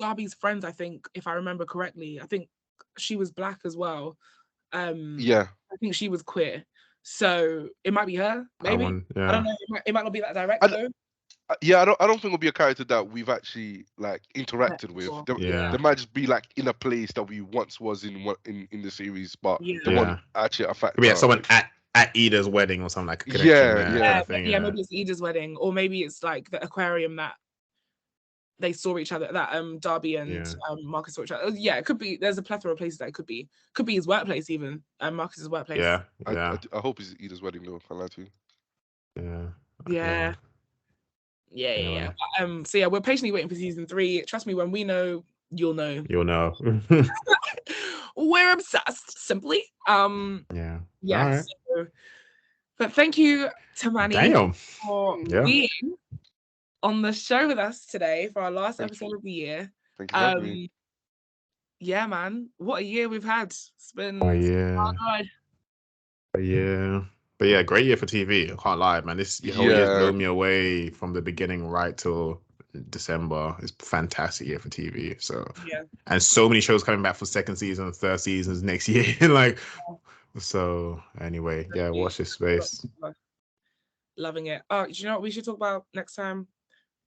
Darby's friends, I think, if I remember correctly, I think she was black as well. I think she was queer, so it might be her. Maybe I don't know. It might not be that direct though. I don't think it'll be a character that we've actually like interacted with. They might just be like in a place that we once was in the series, but they won't actually affect. Yeah, someone at Ida's wedding or something like. Maybe it's Ida's wedding, or maybe it's like the aquarium that they saw each other. That Darby and Marcus saw each other. Yeah, it could be. There's a plethora of places that it could be. Could be his workplace even, Marcus's workplace. Yeah. I hope it's Ida's wedding though. I like to. Yeah. So we're patiently waiting for season 3. Trust me, when we know, you'll know. We're obsessed, simply. Yeah. Right. So, but thank you to Manny for being on the show with us today for our last Thank episode you. of the year. Thank you for having me. Yeah, man. What a year we've had. It's been Oh a yeah, hard ride. but yeah, great year for TV. I can't lie, man. This whole year's Yeah. blown me away from the beginning right till December. It's a fantastic year for TV. So Yeah. and so many shows coming back for second season, third seasons next year. Like, so anyway, yeah, watch this space. Loving it. Oh, do you know what we should talk about next time?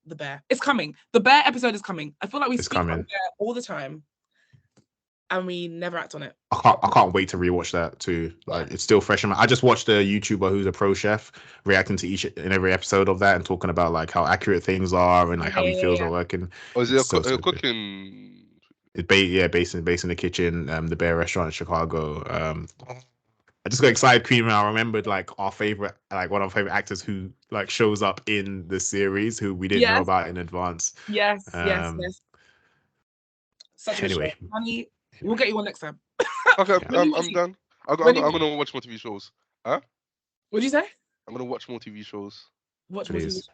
The Bear. It's coming. The Bear episode is coming. I feel like we It's speak about coming. the Bear all the time, and we never act on it. I can't wait to rewatch that too. Like, it's still fresh in my. I just watched a YouTuber who's a pro chef reacting to each and every episode of that and talking about like how accurate things are and like how he feels are working. Oh, is it It's so good. cooking? It's based in the kitchen, the Bear Restaurant in Chicago. I just got excited, Queen, when I remembered like one of our favorite actors who like shows up in the series who we didn't know about in advance. Yes. Such a Anyway, show. Honey, we'll get you one next time. Okay, When I'm done. I'm gonna watch more TV shows. Huh? What'd you say? I'm gonna watch more TV shows. Watch more TV shows.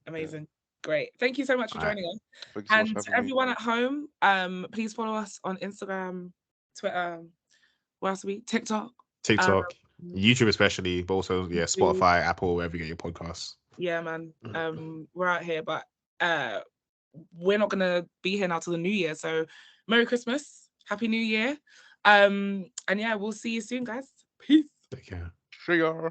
Amazing. Great. Thank you so much for joining us. Thank you so much And for to having me. everyone at home, please follow us on Instagram, Twitter, what else are we? TikTok, YouTube especially, but also Spotify, Apple, wherever you get your podcasts. Yeah, man. We're out here, but we're not gonna be here now till the new year. So Merry Christmas, Happy New Year. And yeah, we'll see you soon, guys. Peace. Take care. See ya.